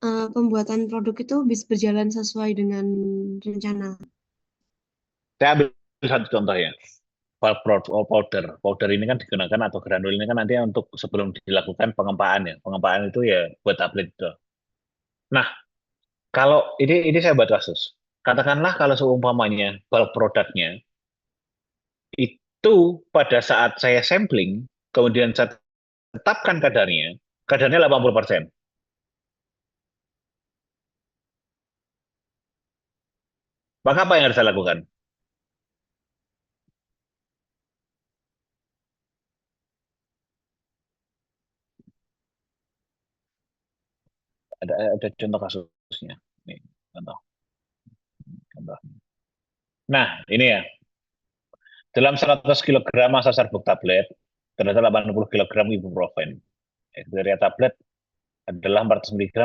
Speaker 2: pembuatan produk itu bisa berjalan sesuai dengan rencana.
Speaker 1: Saya ambil satu contoh ya. Powder. Powder ini kan digunakan atau granul ini kan nanti untuk sebelum dilakukan pengempaan ya. Pengempaan itu ya buat tablet itu. Nah, kalau ini saya buat kasus. Katakanlah kalau seumpamanya bulk produknya itu pada saat saya sampling, kemudian saya tetapkan kadarnya 80%. Maka apa yang harus saya lakukan? Ada contoh kasusnya. Nih, contoh. Nah, ini ya. Dalam 100 kg massa serbuk tablet, terdapat 80 kg ibuprofen. Kriteria tablet adalah 400 mg.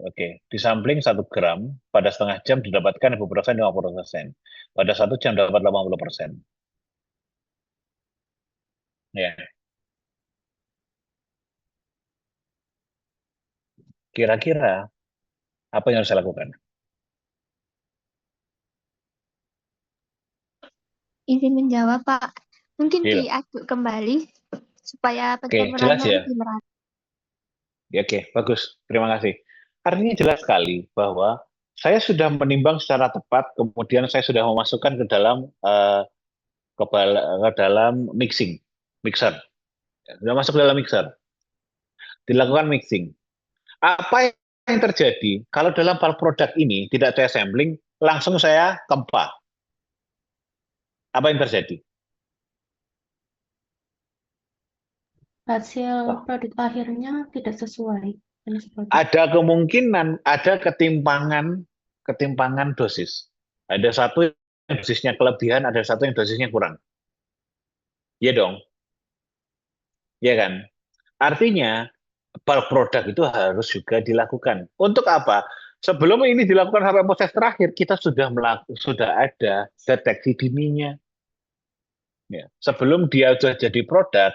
Speaker 1: Oke, disampling 1 gram, pada setengah jam didapatkan ibuprofen 50%. Pada 1 jam dapat 80%. Ya. Kira-kira apa yang harus saya lakukan?
Speaker 6: Izin menjawab, Pak. Mungkin
Speaker 1: Iya.
Speaker 6: diaduk kembali supaya
Speaker 1: Oke, jelas
Speaker 6: pencampurannya
Speaker 1: ya.
Speaker 6: lebih merata.
Speaker 1: Ya, oke, bagus. Terima kasih. Artinya jelas sekali bahwa saya sudah menimbang secara tepat, kemudian saya sudah memasukkan ke dalam mixer. Sudah masuk ke dalam mixer. Dilakukan mixing. Apa yang terjadi kalau dalam bulk produk ini tidak saya sampling, langsung saya kempa? Apa yang terjadi?
Speaker 4: Hasil produk akhirnya tidak sesuai.
Speaker 1: Ada kemungkinan ada ketimpangan dosis. Ada satu yang dosisnya kelebihan, ada satu yang dosisnya kurang. Iya dong. Iya kan? Artinya bulk produk itu harus juga dilakukan. Untuk apa? Sebelum ini dilakukan sampai proses terakhir, kita sudah ada deteksi dininya. Ya. Sebelum dia sudah jadi produk,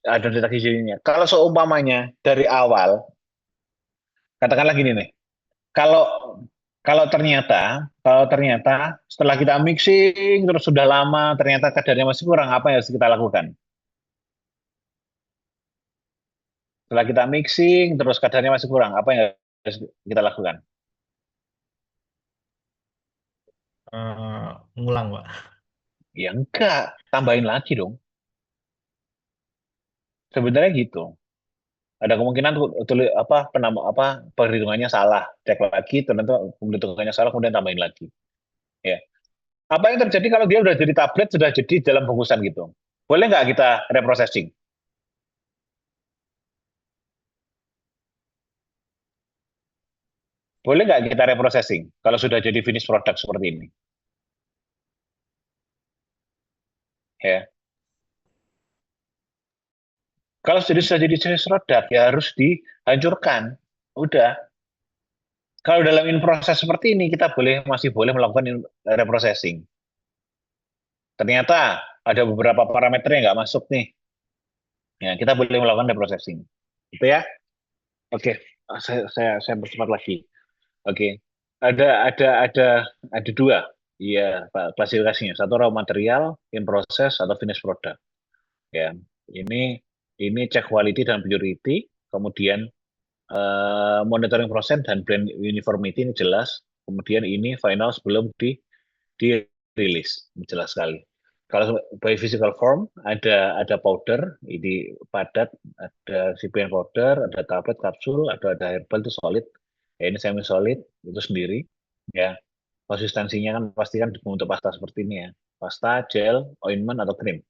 Speaker 1: ada deteksi dininya. Kalau seumpamanya dari awal, katakanlah gini nih, kalau ternyata setelah kita mixing terus sudah lama ternyata kadarnya masih kurang, apa yang harus kita lakukan? Setelah kita mixing terus kadarnya masih kurang, apa yang harus kita lakukan?
Speaker 7: Ngulang, Pak.
Speaker 1: Ya enggak, tambahin lagi dong. Sebenarnya gitu. Ada kemungkinan perhitungannya salah, cek lagi, ternyata perhitungannya salah, kemudian tambahin lagi. Ya. Apa yang terjadi kalau dia sudah jadi tablet, sudah jadi dalam bungkusan gitu? Boleh nggak kita reprocessing? Boleh nggak kita reprocessing kalau sudah jadi finish product seperti ini? Ya. Kalau sudah jadi finish product, ya harus dihancurkan. Udah. Kalau dalam in proses seperti ini, kita masih boleh melakukan reprocessing. Ternyata ada beberapa parameter yang nggak masuk nih. Ya, kita boleh melakukan reprocessing. Gitu ya. Oke, saya bercepat lagi. Oke, ada dua, ya, klasifikasinya. Satu raw material, in process, atau finished product. Ya, ini cek quality dan purity, kemudian monitoring process dan blend uniformity ini jelas. Kemudian ini final sebelum dirilis, jelas sekali. Kalau by physical form ada powder, ini padat, ada CPN powder, ada tablet, kapsul, ada herbal itu solid. Ya, ini semi solid itu sendiri. Ya, konsistensinya kan pastikan untuk pasta seperti ini ya. Pasta, gel, ointment atau krim.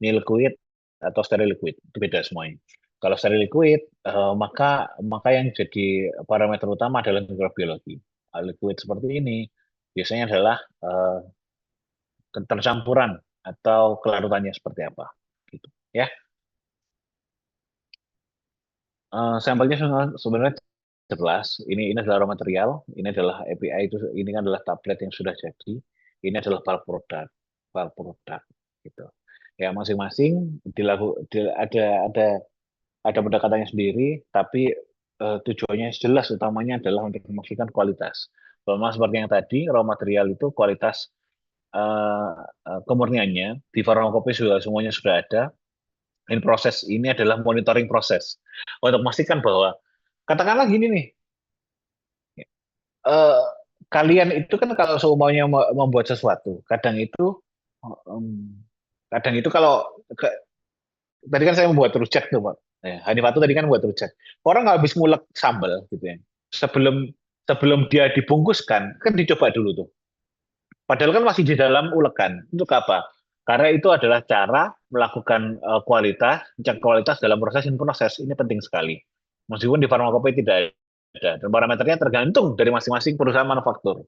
Speaker 1: Ini liquid atau steril liquid itu beda semuanya. Kalau steril liquid, maka yang jadi parameter utama adalah mikrobiologi. Liquid seperti ini biasanya adalah tercampuran atau kelarutannya seperti apa, gitu ya. Sampelnya sebenarnya jelas. Ini adalah raw material, ini adalah API, ini kan adalah tablet yang sudah jadi, ini adalah bulk product, gitu. Ya masing-masing ada pendekatannya sendiri, tapi tujuannya jelas utamanya adalah untuk memastikan kualitas. Sama seperti yang tadi, raw material itu kualitas kemurniannya di farmakope semuanya sudah ada. In proses ini adalah monitoring proses untuk memastikan bahwa katakanlah gini nih, kalian itu kan kalau seumumnya membuat sesuatu, kadang itu kalau tadi kan saya membuat rujak tuh Pak. Ya, Hanifatu tadi kan membuat rujak. Orang nggak habis ngulek sambal gitu ya. Sebelum dia dibungkuskan kan dicoba dulu tuh. Padahal kan masih di dalam ulekan. Untuk apa? Karena itu adalah cara melakukan cek kualitas dalam proses in proses. Ini penting sekali. Meskipun di farmakope tidak ada. Dan parameternya tergantung dari masing-masing perusahaan manufaktur.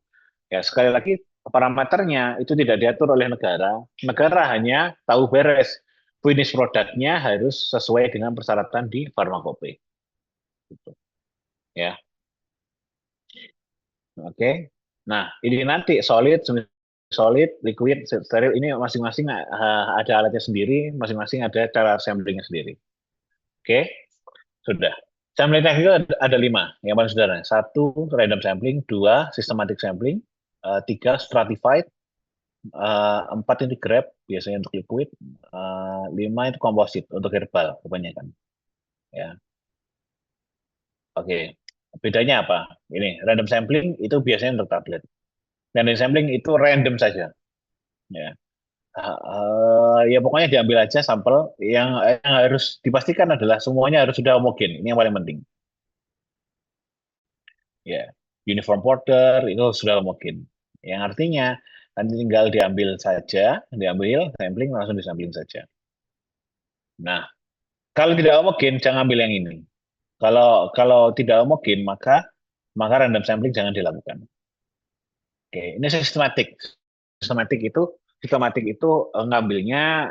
Speaker 1: Ya, sekali lagi parameternya itu tidak diatur oleh negara. Negara hanya tahu beres. Finish produknya harus sesuai dengan persyaratan di farmakope. Gitu. Ya. Oke. Nah, ini nanti solid, liquid, steril, ini masing-masing ada alatnya sendiri, masing-masing ada cara samplingnya sendiri. Oke, sudah. Sampling teknik ada 5, yang paling sederhana. 1, random sampling. 2, systematic sampling. 3, stratified. 4 ini grab, biasanya untuk liquid. 5 itu composite, untuk herbal, kebanyakan. Ya. Oke, bedanya apa? Ini, random sampling itu biasanya untuk tablet. Random sampling itu random saja. Ya. Ya pokoknya diambil aja sampel yang harus dipastikan adalah semuanya harus sudah homogen. Ini yang paling penting. Ya, uniform powder itu sudah homogen. Yang artinya nanti tinggal diambil sampling langsung disampling saja. Nah, kalau tidak homogen jangan ambil yang ini. Kalau tidak homogen maka random sampling jangan dilakukan. Oke, ini sistematik. Sistematik itu ngambilnya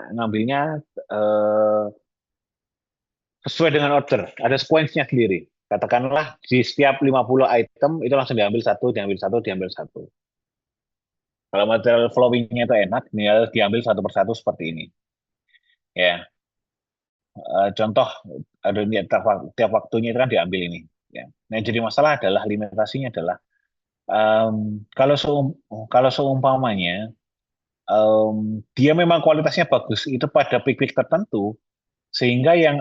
Speaker 1: sesuai dengan order, ada sequence-nya sendiri. Katakanlah di setiap 50 item itu langsung diambil satu. Kalau material flowing-nya itu enak, diambil satu persatu seperti ini. Ya, contoh ada tiap waktunya itu kan diambil ini. Ya. Nah, yang jadi masalah adalah limitasinya adalah kalau seumpamanya dia memang kualitasnya bagus itu pada peak-peak tertentu, sehingga yang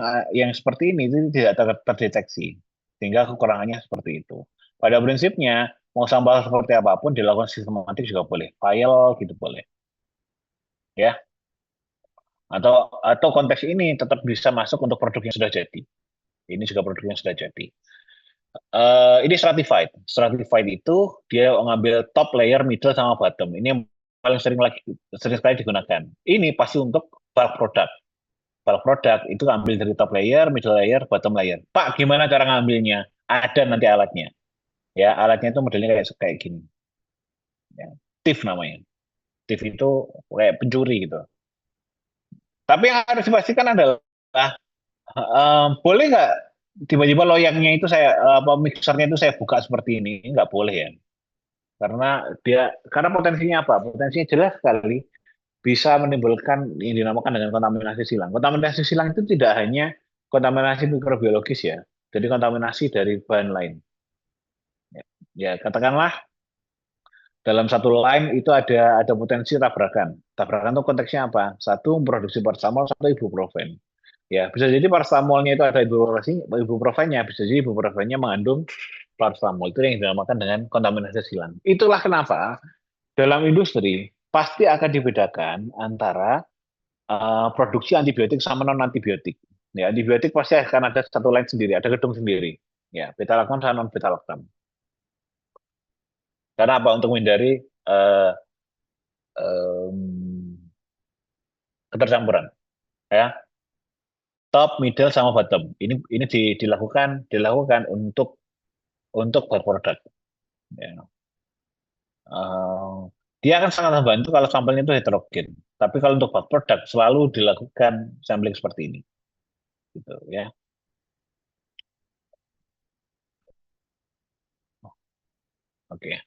Speaker 1: seperti ini itu tidak terdeteksi, Sehingga kekurangannya seperti itu. Pada prinsipnya, mau sampel seperti apapun dilakukan sistematik juga boleh. File gitu boleh. Ya. Atau konteks ini tetap bisa masuk untuk produk yang sudah jadi. Ini juga produk yang sudah jadi. Ini stratified. Stratified itu dia ngambil top layer, middle, sama bottom. Ini yang paling sering sekali digunakan. Ini pasti untuk bulk product. Bulk product itu ambil dari top layer, middle layer, bottom layer. Pak, gimana cara ngambilnya? Ada nanti alatnya. Ya, alatnya itu modelnya kayak gini. Ya, thief namanya. Thief itu kayak pencuri gitu. Tapi yang harus dipastikan adalah boleh nggak tiba-tiba loyangnya itu mixernya itu saya buka seperti ini? Nggak boleh ya. Karena potensinya apa? Potensinya jelas sekali bisa menimbulkan yang dinamakan dengan kontaminasi silang. Kontaminasi silang itu tidak hanya kontaminasi mikrobiologis ya, jadi kontaminasi dari bahan lain. Ya, katakanlah dalam satu line itu ada potensi tabrakan. Tabrakan itu konteksnya apa? Satu memproduksi paracetamol, satu ibuprofen. Ya, bisa jadi paracetamolnya itu ada ibuprofennya, bisa jadi ibuprofennya mengandung paracetamol. Itu yang dinamakan dengan kontaminasi silang. Itulah kenapa dalam industri pasti akan dibedakan antara produksi antibiotik sama non antibiotik. Ya, antibiotik pasti akan ada satu line sendiri, ada gedung sendiri. Ya, beta lactam sama non beta lactam. Karena apa? Untuk menghindari ketercampuran. Ya, top, middle, sama bottom. Ini dilakukan untuk produk. Ya. Dia akan sangat membantu kalau sampelnya itu heterogen. Tapi kalau untuk produk selalu dilakukan sampling seperti ini, gitu ya. Oke.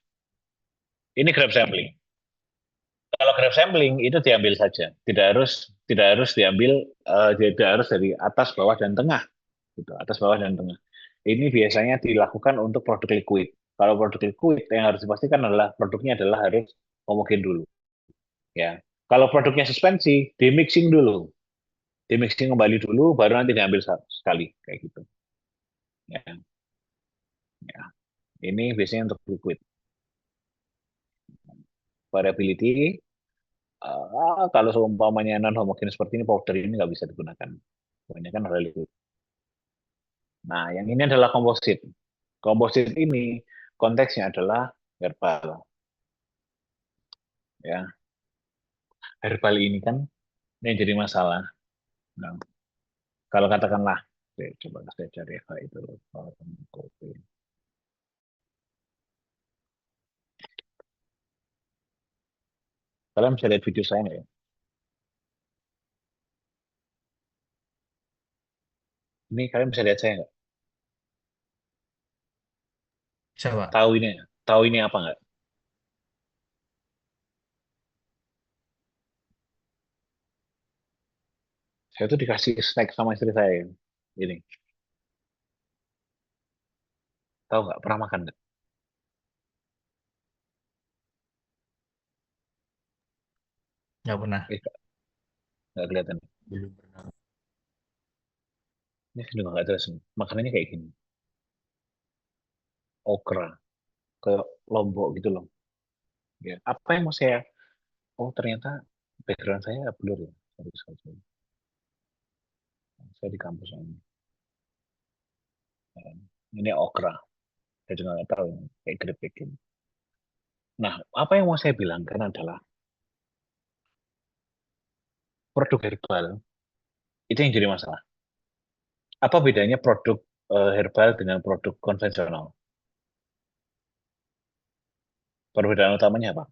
Speaker 1: Ini grab sampling. Kalau grab sampling itu diambil saja, tidak harus diambil, tidak harus dari atas, bawah, dan tengah, gitu. Atas, bawah, dan tengah. Ini biasanya dilakukan untuk produk liquid. Kalau produk liquid yang harus dipastikan adalah produknya adalah harus homogen dulu. Ya. Kalau produknya suspensi, dimixing dulu. Dimixing kembali dulu, baru nanti diambil sekali kayak gitu. Ya. Ya. Ini biasanya untuk liquid. Variability, kalau seumpamanya non homogen seperti ini, powder ini nggak bisa digunakan. Ini kan adalah liquid. Nah, yang ini adalah komposit. Komposit ini konteksnya adalah herbal. Ya, herbal ini kan yang jadi masalah. Nah, kalau katakanlah, coba saya cari itu. Kalian bisa lihat video saya nggak ya? Ini kalian bisa lihat saya nggak?
Speaker 7: Bisa, Pak.
Speaker 1: Tahu ini apa nggak? Saya tuh dikasih snack sama istri saya ini. Tahu nggak? Pernah makan nggak?
Speaker 7: Nggak pernah.
Speaker 1: Nggak kelihatan.
Speaker 3: Belum pernah.
Speaker 1: Ini juga nggak jelas. Makanannya kayak gini. Okra. Kayak lombok gitu loh. Ya. Apa yang mau saya... Oh, ternyata background saya blur ya. Sorry. Saya di kampus ini. Ini okra. Saya juga nggak tahu. Kayak keripik ini. Nah, apa yang mau saya bilangkan adalah produk herbal itu yang jadi masalah. Apa bedanya produk herbal dengan produk konvensional? Perbedaan utamanya apa?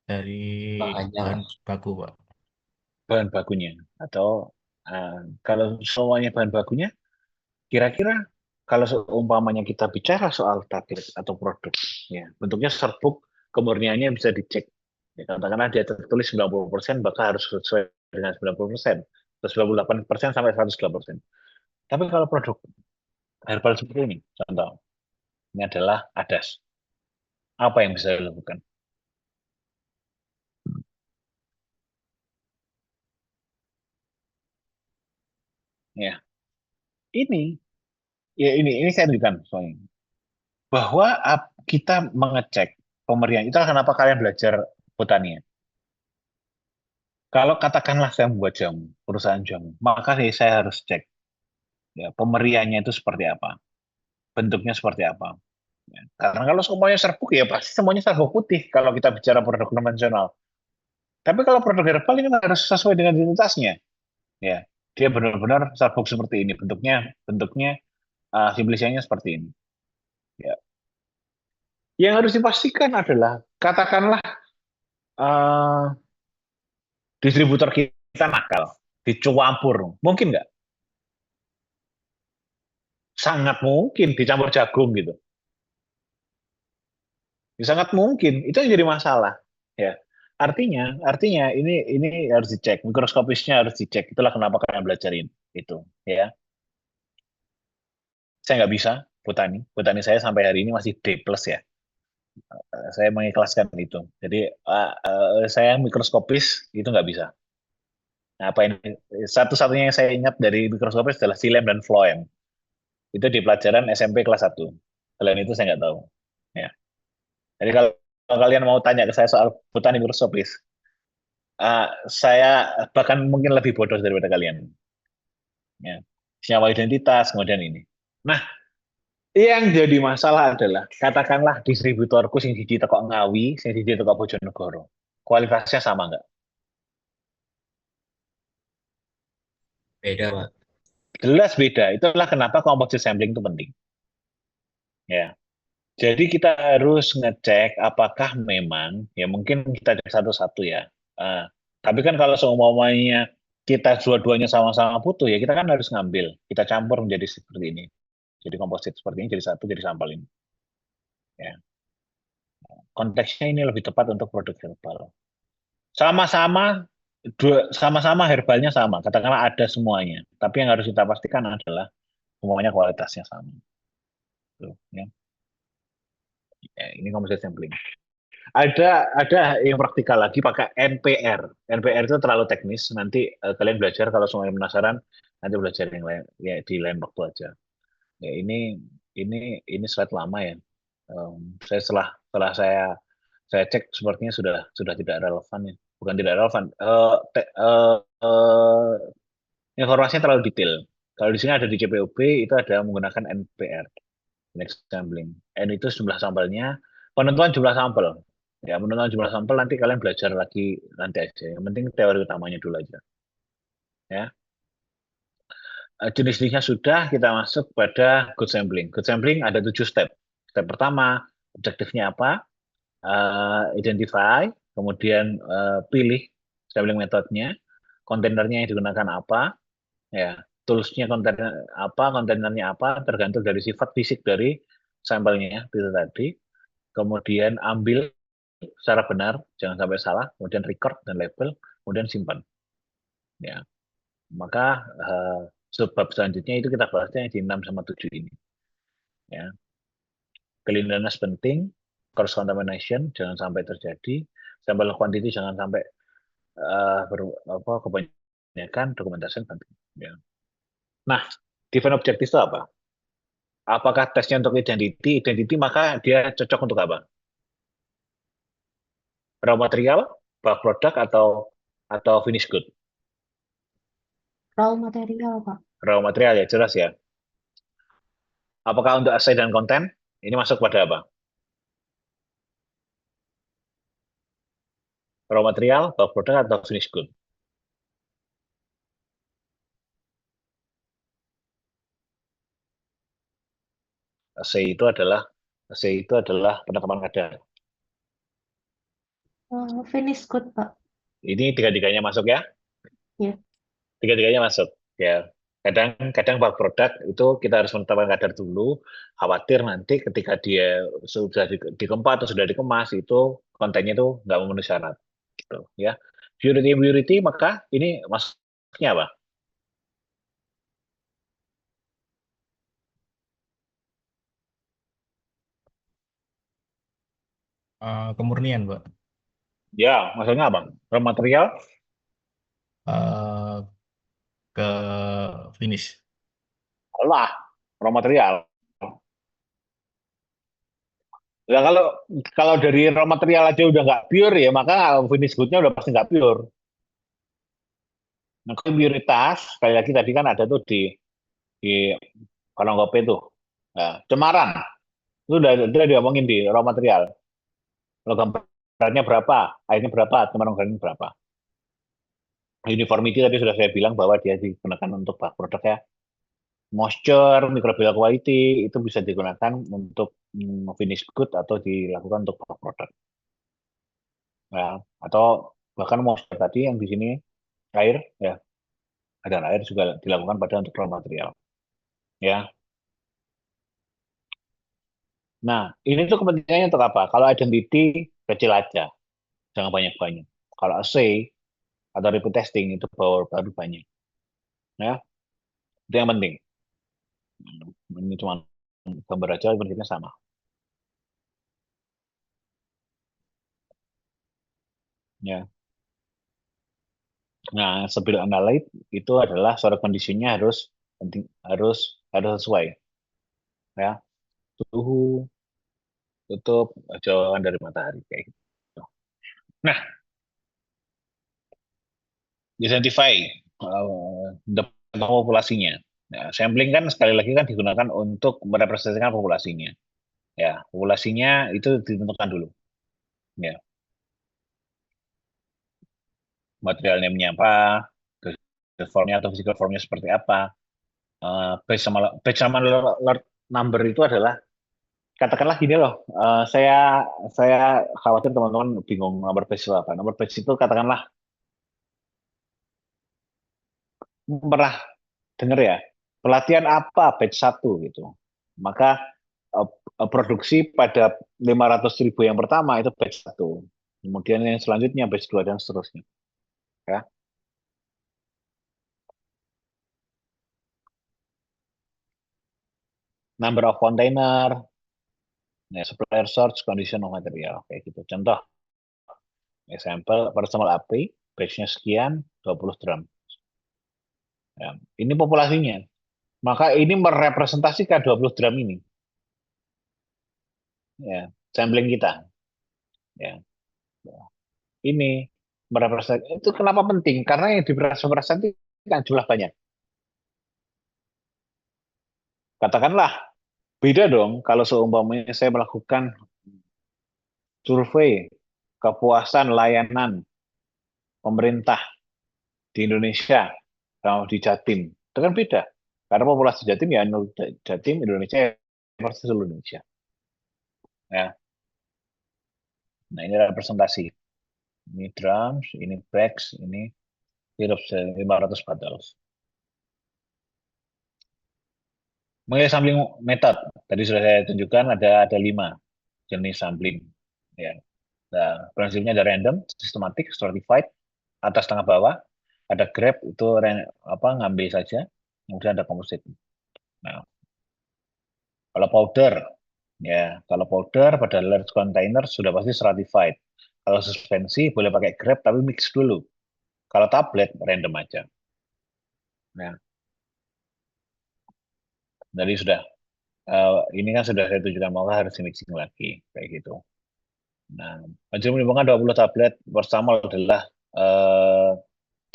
Speaker 7: Dari
Speaker 3: Bahannya
Speaker 7: bahan
Speaker 3: lah.
Speaker 7: baku, Pak.
Speaker 1: Bahan bakunya. Atau kalau semuanya bahan bakunya, kira-kira kalau seumpamanya kita bicara soal tablet atau produk, ya bentuknya serbuk, kemurniannya bisa dicek. Ya, katakanlah dia tertulis 90%, maka harus sesuai dengan 90%, atau 98% sampai 108%. Tapi kalau produk herbal seperti ini, contoh, ini adalah ADAS. Apa yang bisa dilakukan? Ya, ini ya ini saya tunjukkan soalnya bahwa kita mengecek pemberian. Itulah kenapa kalian belajar botania. Kalau katakanlah saya membuat jamu, perusahaan jamu, maka saya harus cek ya pemberiannya itu seperti apa, bentuknya seperti apa. Ya, karena kalau semuanya serbuk ya pasti semuanya serbuk putih kalau kita bicara produk konvensional. Tapi kalau produk herbal ini harus sesuai dengan identitasnya. Ya, dia benar-benar serbuk seperti ini, bentuknya simplisanya seperti ini. Ya. Yang harus dipastikan adalah katakanlah eh, distributor kita nakal, dicampur, mungkin nggak? Sangat mungkin dicampur jagung gitu. Ya, sangat mungkin itu yang jadi masalah. Ya, artinya ini harus dicek, mikroskopisnya harus dicek. Itulah kenapa kalian belajarin itu. Ya, saya nggak bisa botani saya sampai hari ini masih D plus ya. Saya mengikhlaskan itu. Jadi saya mikroskopis itu nggak bisa. Nah, apa ini? Satu-satunya yang saya ingat dari mikroskopis adalah silem dan floem. Itu di pelajaran SMP kelas 1. Selain itu saya nggak tahu. Ya. Jadi kalau kalian mau tanya ke saya soal botani mikroskopis, saya bahkan mungkin lebih bodoh daripada kalian. Ya. Senyawa identitas, kemudian ini. Nah, yang jadi masalah adalah, katakanlah distributorku sing siji teko Ngawi, sing siji teko Bojonegoro. Kualitasnya sama nggak?
Speaker 3: Beda, Pak.
Speaker 1: Jelas beda. Itulah kenapa composite sampling itu penting. Ya. Jadi kita harus ngecek apakah memang, ya mungkin kita cek satu-satu ya. Tapi kan kalau semuanya kita dua-duanya sama-sama butuh, ya kita kan harus ngambil. Kita campur menjadi seperti ini. Jadi komposit seperti ini, jadi satu, jadi sampel ini. Ya. Konteksnya ini lebih tepat untuk produk herbal. Sama-sama sama-sama herbalnya sama, katakanlah ada semuanya. Tapi yang harus kita pastikan adalah semuanya kualitasnya sama. Tuh, ya. Ya, ini composite sampling. Ada yang praktikal lagi pakai NPR. NPR itu terlalu teknis. Nanti kalian belajar kalau semuanya penasaran, nanti belajar yang lain ya di lain waktu aja. Ya ini slide lama ya. Saya setelah saya cek sepertinya sudah tidak relevan ya. Bukan tidak relevan. Informasinya terlalu detail. Kalau di sini ada di CPOB itu ada menggunakan NPR, next sampling. N itu jumlah sampelnya, penentuan jumlah sampel. Ya, penentuan jumlah sampel nanti kalian belajar lagi nanti aja. Yang penting teori utamanya dulu aja. Ya. Jenis-jenisnya sudah, kita masuk pada good sampling. Good sampling ada 7 step. Step pertama, objektifnya apa? Identify, kemudian pilih sampling metodenya, kontainernya yang digunakan apa, ya, toolsnya kontainer apa, kontainernya apa, tergantung dari sifat fisik dari sampelnya itu tadi. Kemudian ambil secara benar, jangan sampai salah, kemudian record dan label, kemudian simpan. Ya, maka sebab selanjutnya itu kita bahasnya di 6 sama 7 ini. Ya. Cleanliness penting, cross contamination jangan sampai terjadi, sampel quantity jangan sampai kebanyakan, dokumentasi penting. Ya. Nah, given objective itu apa? Apakah tesnya untuk identity? Identity maka dia cocok untuk apa? Raw material, bulk product atau finish good?
Speaker 4: Raw material, Pak.
Speaker 1: Raw material ya jelas ya. Apakah untuk assay dan konten? Ini masuk pada apa? Raw material, bulk product atau finish good? Assay itu adalah penetapan kadar.
Speaker 4: Finish good, Pak.
Speaker 1: Ini tiga-tiganya masuk ya?
Speaker 4: Ya.
Speaker 1: Tiga-tiganya masuk ya. Kadang bulk product itu kita harus menetapkan kadar dulu, khawatir nanti ketika dia sudah dikemas atau sudah dikemas itu kontennya itu nggak memenuhi syarat gitu ya. Purity maka ini masuknya apa?
Speaker 7: Kemurnian, Pak.
Speaker 1: Ya, maksudnya apa? Raw material
Speaker 7: Eh, ke finish.
Speaker 1: lah raw material. Nah, kalau dari raw material aja udah nggak pure ya, maka finish good-nya udah pasti nggak pure. Nah, puritas, sekali lagi tadi kan ada tuh di kolom kopi tuh. Nah, cemaran, itu udah diomongin di raw material. Logam beratnya berapa, airnya berapa, cemaran organik berapa. Uniformity tadi sudah saya bilang bahwa dia digunakan untuk bahan produk ya. Moisture, microbial quality, itu bisa digunakan untuk finish good atau dilakukan untuk bahan produk. Ya, atau bahkan moisture tadi yang di sini air ya, ada air juga dilakukan pada untuk raw material. Ya. Nah, ini tuh kepentingannya untuk apa? Kalau identity kecil aja, jangan banyak-banyak. Kalau assay atau repeat testing itu baru banyak. Ya, itu yang penting. Ini cuma gambar aja, bentuknya sama. Ya. Nah, sebelum analyte itu adalah suara kondisinya harus penting, harus sesuai. Ya, suhu, tutup, jauhan dari matahari kayak gitu. Nah, identify populasinya. Nah, sampling kan sekali lagi kan digunakan untuk merepresentasikan populasinya. Ya, populasinya itu ditentukan dulu. Ya, materialnya apa, formnya atau physical formnya seperti apa. Batch sama lot number itu adalah katakanlah gini loh. Saya khawatir teman-teman bingung nomor batch itu apa. Nomor batch itu katakanlah pernah dengar ya, pelatihan apa batch 1 gitu. Maka produksi pada 500.000 yang pertama itu batch 1. Kemudian yang selanjutnya batch 2 dan seterusnya. Ya. Number of container, ya, supplier source, condition of material, kayak gitu. Contoh, example, personal API, batch-nya sekian, 20 drum. Ya, ini populasinya. Maka ini merepresentasikan 20 drum ini. Ya, sampling kita. Ya. Ini merepresentasikan. Itu kenapa penting? Karena yang direpresentasikan jumlah banyak. Katakanlah, beda dong kalau seumpamanya saya melakukan survei kepuasan layanan pemerintah di Indonesia sama di Jatim. Itu kan beda. Karena populasi Jatim ya Jatim, Indonesia versus seluruh Indonesia. Ya. Nah, ini representasi. Ini drums, ini bags, ini sirup 500 bottles. Mengenai sampling method, tadi sudah saya tunjukkan ada 5 jenis sampling. Ya. Nah, prinsipnya ada random, systematic, stratified, atas tengah bawah, ada grab itu ngambil saja, kemudian ada composite. Nah, kalau powder pada large container sudah pasti stratified. Kalau suspensi boleh pakai grab tapi mix dulu. Kalau tablet random aja. Nah, jadi sudah ini kan sudah saya tunjukkan maka harus mixing lagi kayak gitu. Nah, majelis menimbulkan 20 tablet pertama adalah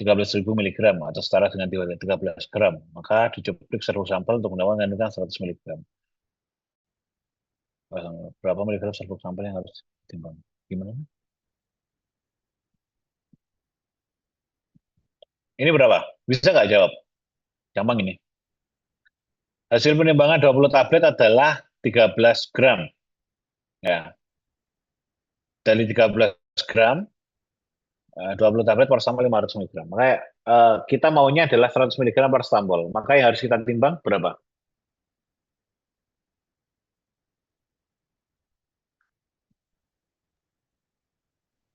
Speaker 1: 13.000 mg atau setara dengan 13 gram. Maka dicuplik seluruh sampel untuk mendapatkan 100 mg. Berapa miligram serbuk sampel yang harus ditimbang? Gimana? Ini berapa? Bisa nggak jawab? Gampang ini. Hasil penimbangan 20 tablet adalah 13 gram. Ya. Dari 13 gram, 20 tablet per sampel 500 mg. Maka kita maunya adalah 100 mg per sampel. Maka yang harus kita timbang berapa?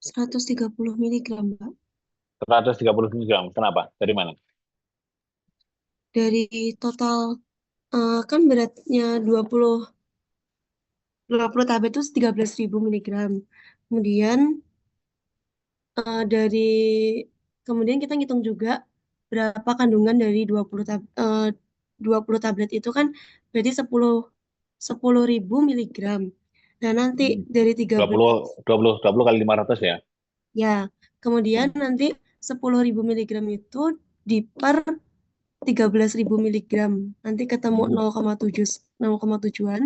Speaker 2: 130 mg, Pak.
Speaker 1: 130 mg. Kenapa? Dari mana?
Speaker 2: Dari total kan beratnya 20 tablet itu 13.000 mg. Kemudian kemudian kita ngitung juga berapa kandungan dari 20 tablet 20 tablet itu kan berarti 10.000 miligram. Nah, nanti dari
Speaker 1: 20 kali 500 ya.
Speaker 2: ya, kemudian nanti 10.000 miligram itu diper 13.000 miligram. Nanti ketemu 0,7-an,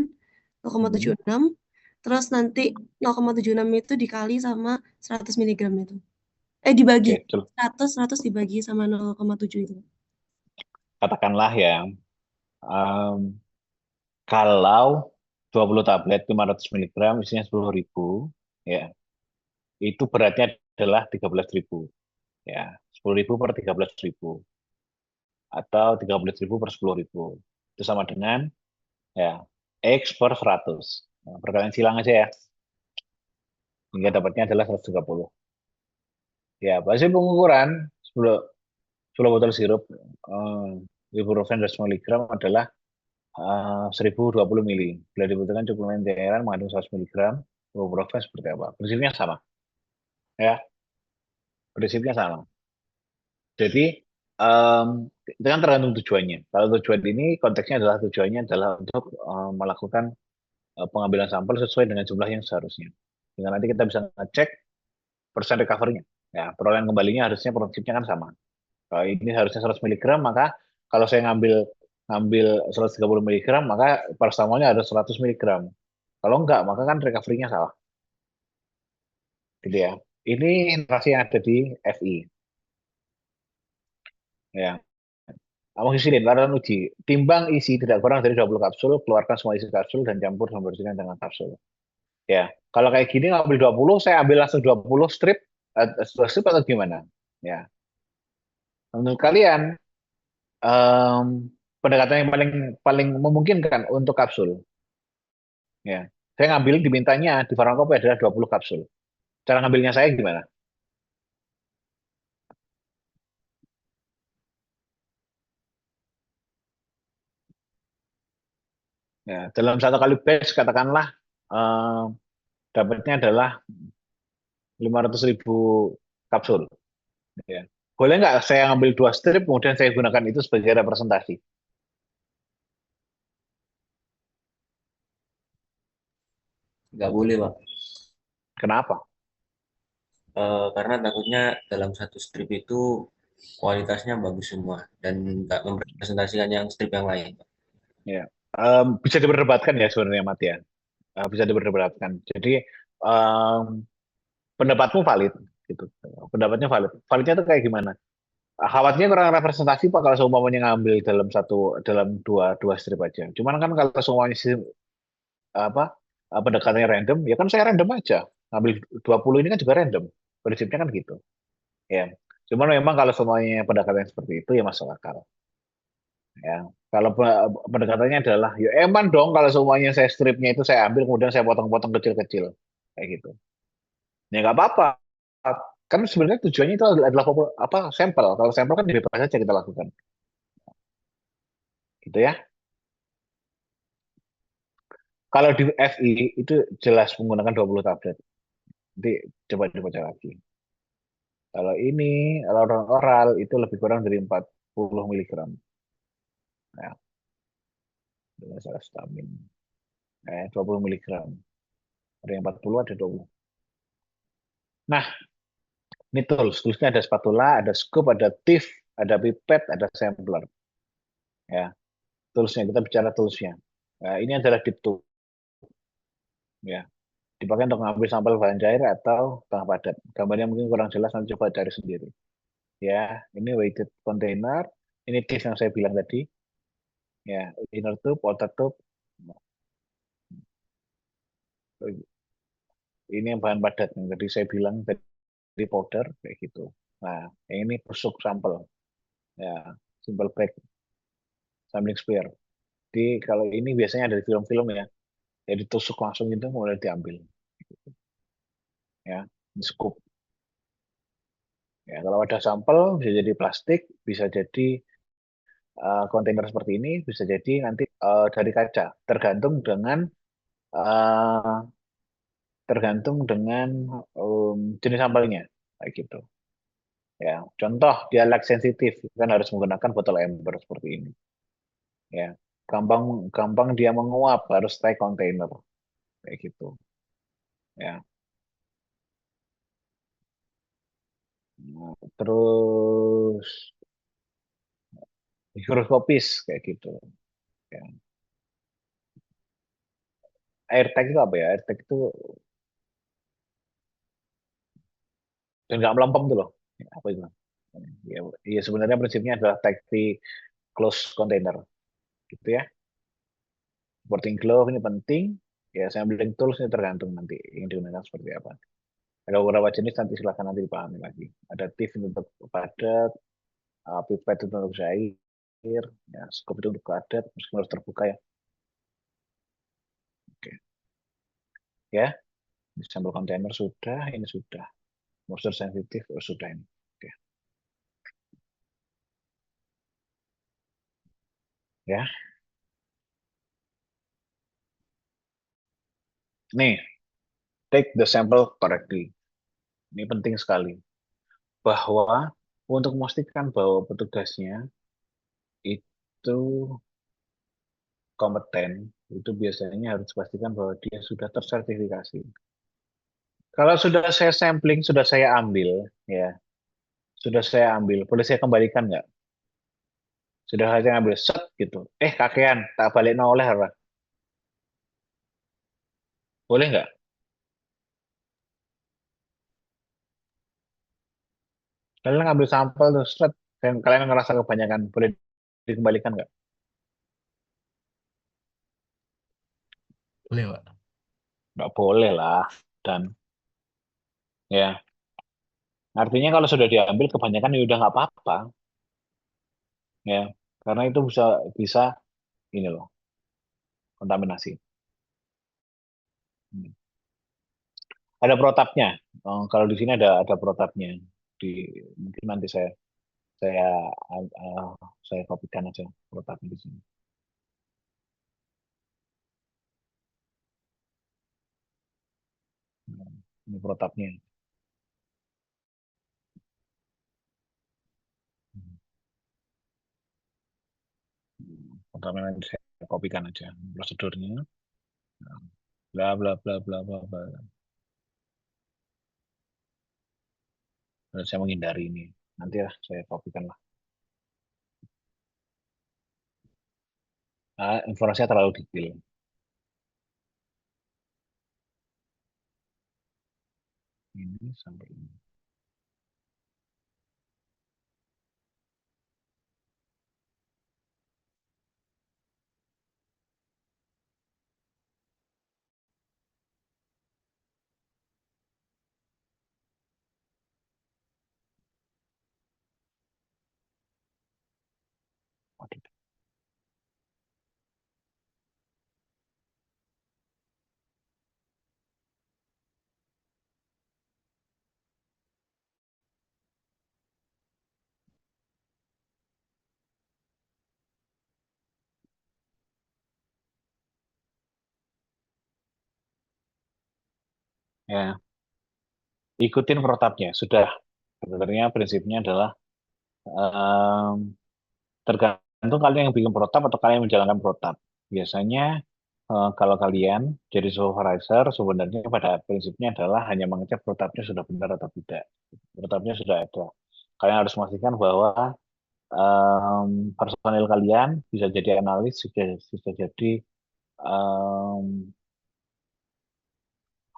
Speaker 2: 0,76. Terus nanti 0,76 itu dikali sama 100 miligram itu. Dibagi.
Speaker 1: Oke,
Speaker 2: 100 dibagi sama 0,7 itu.
Speaker 1: katakanlah ya, kalau 20 tablet 500 miligram isinya 10.000, ya, itu beratnya adalah 13.000. Ya, 10.000 per 13.000. Atau 13.000 per 10.000. Itu sama dengan ya X per 100. Nah, perkalian silang aja ya. Hingga dapatnya adalah 130. Ya, hasil pengukuran 10 botol sirup ibuprofen 200 mg adalah 1020 mili. Bila dibutuhkan suplemen cairan mengandung 100 mg, ibuprofen seperti apa? Prinsipnya sama. Ya, prinsipnya sama. Jadi, itu kan tergantung tujuannya. Kalau tujuan ini, konteksnya adalah tujuannya adalah untuk melakukan pengambilan sampel sesuai dengan jumlah yang seharusnya. Sehingga nanti kita bisa ngecek persen recovery-nya. Ya, perolehan kembalinya harusnya prinsipnya kan sama. Kalau ini harusnya 100 mg, maka kalau saya ngambil 130 mg, maka paracetamolnya harus 100 mg. Kalau enggak, maka kan recovery-nya salah. Gitu ya. Ini interaksi yang ada di FI. Ya. Amoxicillin, larangan uji. Timbang isi tidak kurang dari 20 kapsul, keluarkan semua isi kapsul dan campur sama bersihkan dengan kapsul. Ya, kalau kayak gini ngambil 20, saya ambil langsung 20 strip, strip atau gimana? Ya. Menurut kalian, pendekatan yang paling memungkinkan untuk kapsul. Ya. Saya ngambil dimintanya di Pharmacopoeia adalah 20 kapsul. Cara ngambilnya saya gimana? Ya, dalam satu kali batch katakanlah dapatnya adalah 500.000 kapsul. Ya. Boleh nggak saya ngambil 2 strip, kemudian saya gunakan itu sebagai representasi?
Speaker 3: Nggak boleh, Pak.
Speaker 1: Kenapa?
Speaker 3: Karena takutnya dalam satu strip itu kualitasnya bagus semua dan nggak merepresentasikan yang strip yang lain, Pak.
Speaker 1: Ya. Bisa diperdebatkan ya sebenarnya, Mat ya. Bisa diperdebatkan. Jadi pendapatmu valid, gitu. Pendapatnya valid. Validnya itu kayak gimana? Khawatirnya kurang representasi Pak kalau seumpamanya ngambil dalam dua strip aja. Cuman kan kalau semuanya apa pendekatannya random, ya kan saya random aja. Ngambil 20 ini kan juga random. Prinsipnya kan gitu. Ya. Cuman memang kalau semuanya pendekatan seperti itu ya masuk akal. Ya. Kalau pendekatannya adalah ya eman dong kalau semuanya saya stripnya itu saya ambil kemudian saya potong-potong kecil-kecil kayak gitu. Ya nggak apa-apa. Kan sebenarnya tujuannya itu adalah sampel. Kalau sampel kan bebas saja kita lakukan. Gitu ya. Kalau di FI itu jelas menggunakan 20 tablet. Nanti coba dibaca lagi. Kalau ini, kalau orang oral itu lebih kurang dari 40 miligram. Ya, dengan salah stamin. 20 miligram. Ada yang 40, ada 20. Nah, ini tools. Toolsnya ada spatula, ada scoop, ada tiff, ada pipet, ada sampler. Ya, toolsnya, kita bicara toolsnya. Nah, ini adalah deep tube. Ya, dipakai untuk mengambil sampel bahan cair atau tengah padat. Gambarnya mungkin kurang jelas, nanti coba cari sendiri. Ya, ini weighted container, ini tiff yang saya bilang tadi. Ya, inner tube, outer tube. Ini yang bahan padat yang tadi saya bilang tadi powder kayak gitu. Nah, yang ini tusuk sampel. Ya, simple pack sampling sphere. Jadi kalau ini biasanya ada di film-film ya. Jadi tusuk langsung itu kemudian diambil. Ya, di scoop. Ya, kalau ada sampel bisa jadi plastik, bisa jadi kontainer seperti ini, bisa jadi nanti dari kaca, uh, tergantung dengan jenis sampelnya, kayak gitu. Ya, contoh dia lag sensitif kan harus menggunakan botol ember seperti ini. Ya, gampang gampang dia menguap harus stay container kayak gitu. Ya. Nah, terus higroskopis kayak gitu. Ya. Airtag itu apa ya? Airtag itu dan nggak melempem tuh loh. Ya, apa itu? Ya, ya sebenarnya prinsipnya adalah tag di close container, gitu ya. Supporting glove ini penting. Ya, sampling tools ini tergantung nanti yang digunakan seperti apa. Ada beberapa jenis nanti silakan nanti dipahami lagi. Ada tip untuk padat, pipet itu untuk cair, ya, scope itu untuk padat, meskipun harus terbuka ya. Oke, ya. Sampel kontainer sudah, ini sudah. Moisture sensitif sudah ini. Oke, ya. Nih, take the sample correctly. Ini penting sekali. Bahwa untuk memastikan bahwa petugasnya itu kompeten, itu biasanya harus pastikan bahwa dia sudah tersertifikasi. Kalau sudah saya sampling, sudah saya ambil, ya, sudah saya ambil, boleh saya kembalikan nggak? Sudah saya ambil set gitu. Kakean, tak balik oleh apa? Boleh nggak? Kalian ngambil sampel tuh, set, dan kalian ngerasa kebanyakan, boleh dikembalikan nggak?
Speaker 7: Boleh, Pak.
Speaker 1: Nggak boleh lah. Dan ya, artinya kalau sudah diambil kebanyakan ya udah nggak apa-apa, ya, karena itu bisa bisa ini loh kontaminasi. Hmm. Ada protapnya. Kalau di sini ada protapnya. Di mungkin nanti saya uh, saya kopikan aja protapnya di sini. Ini protapnya. Protapnya nanti saya kopikan aja prosedurnya. Bla bla bla bla bla bla. Dan saya menghindari ini. Nanti lah saya kopikan lah. Informasinya terlalu detail. Ini sampai ini. Waduh. Ya, ikutin protapnya. Sudah. Sebenarnya prinsipnya adalah em, tergantung kalian yang bikin protap atau kalian yang menjalankan protap. Biasanya kalau kalian jadi supervisor, sebenarnya pada prinsipnya adalah hanya mengecek protapnya sudah benar atau tidak. Protapnya sudah ada. Kalian harus memastikan bahwa personil kalian bisa jadi analis, bisa jadi em,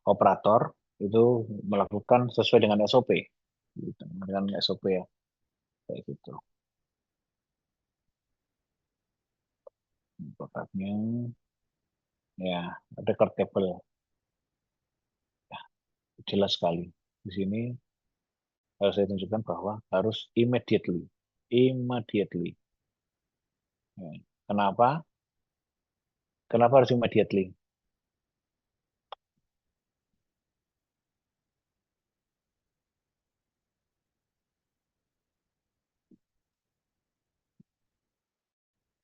Speaker 1: operator itu melakukan sesuai dengan SOP, gitu. Dengan SOP ya, kayak gitu. Protapnya ya record table ya, jelas sekali. Di sini harus saya tunjukkan bahwa harus immediately, immediately. Ya. Kenapa? Kenapa harus immediately?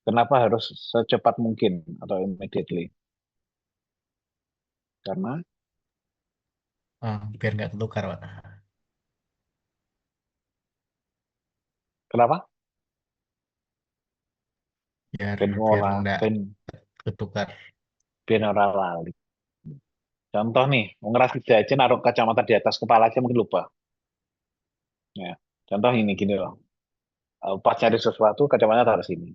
Speaker 1: Kenapa harus secepat mungkin atau immediately? Karena
Speaker 7: Biar nggak ketukar, Pak.
Speaker 1: kenapa?
Speaker 7: biar
Speaker 1: Ben
Speaker 7: biar
Speaker 1: ora,
Speaker 7: enggak
Speaker 1: ben
Speaker 7: ketukar.
Speaker 1: ben ora lali. Contoh nih, ngeras aja naruh kacamata di atas kepala aja mungkin lupa. Ya. Contoh ini gini loh. Pas cari sesuatu kacamata taruh sini.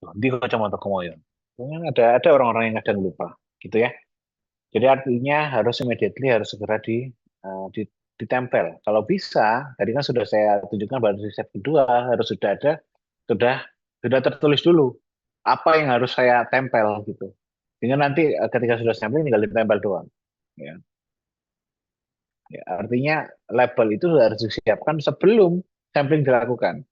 Speaker 1: Loh, di kacamata kemoyo. Kan ada orang-orang yang kadang lupa, gitu ya. Jadi artinya harus immediately harus segera ditempel. Kalau bisa, tadi kan sudah saya tunjukkan pada step kedua harus sudah sudah tertulis dulu apa yang harus saya tempel gitu. Sehingga nanti ketika sudah sampling tinggal ditempel doang. Ya. Ya, artinya label itu harus disiapkan sebelum sampling dilakukan.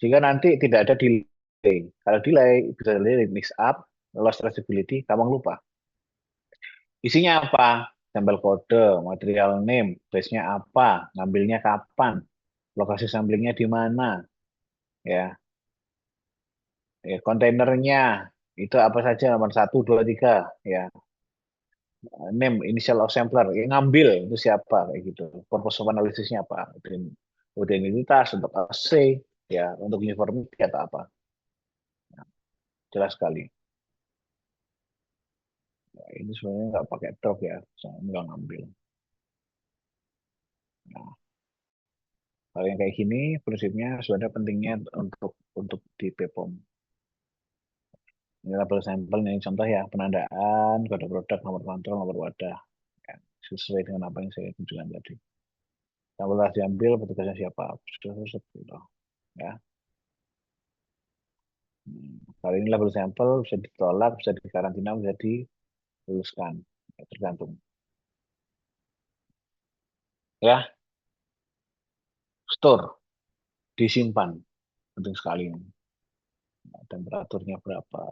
Speaker 1: Sehingga nanti tidak ada delay. Kalau delay bisa delay mix up, loss traceability, gampang lupa. Isinya apa? Sampel kode, material name, base-nya apa, ngambilnya kapan, lokasi samplingnya di mana, ya, kontainernya itu apa saja nomor 1, 2, 3, ya, name, initial of sampler, yang ngambil itu siapa, kayak gitu. Purpose of analysisnya apa, untuk identitas, untuk assay, ya, untuk uniformity atau apa, jelas sekali. Ya, ini sebenarnya nggak pakai truk ya, saya nggak ngambil. Nah, kalau yang kayak gini prinsipnya sebenarnya pentingnya untuk di BPOM. Ini label sampel ini contoh ya, penandaan, kode produk, nomor kontrol, nomor wadah. Ya, sesuai dengan apa yang saya tunjukkan tadi. Sampel telah diambil, petugasnya siapa? Gitu. Ya. Kali ini label sampel bisa ditolak, bisa dikarantina, bisa diluluskan. Ya, tergantung. Ya, store, disimpan. Penting sekali. Temperaturnya berapa?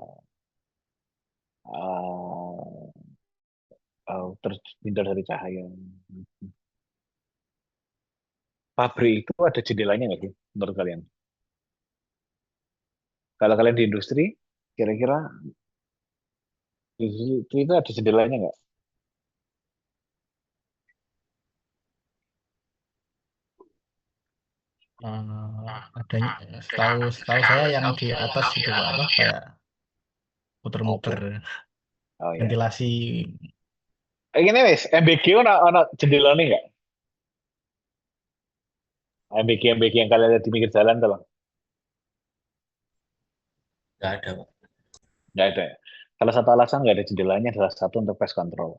Speaker 1: Terhindar dari cahaya. Pabrik itu ada jendelanya nggak sih menurut kalian? Kalau kalian di industri, kira-kira itu ada jendelanya nggak?
Speaker 7: Adanya setahu setahu saya yang di atas itu Pak apa kayak muter-muter
Speaker 1: Oke. Oh ya.
Speaker 7: ventilasi.
Speaker 1: Ini wis, MBG ono jendelanya nggak? MBG yang kalian lihat di pinggir jalan tuh, Bang?
Speaker 3: Nggak ada, Pak.
Speaker 1: Nggak ada ya. Salah satu alasan nggak ada jendelanya adalah satu untuk pest control.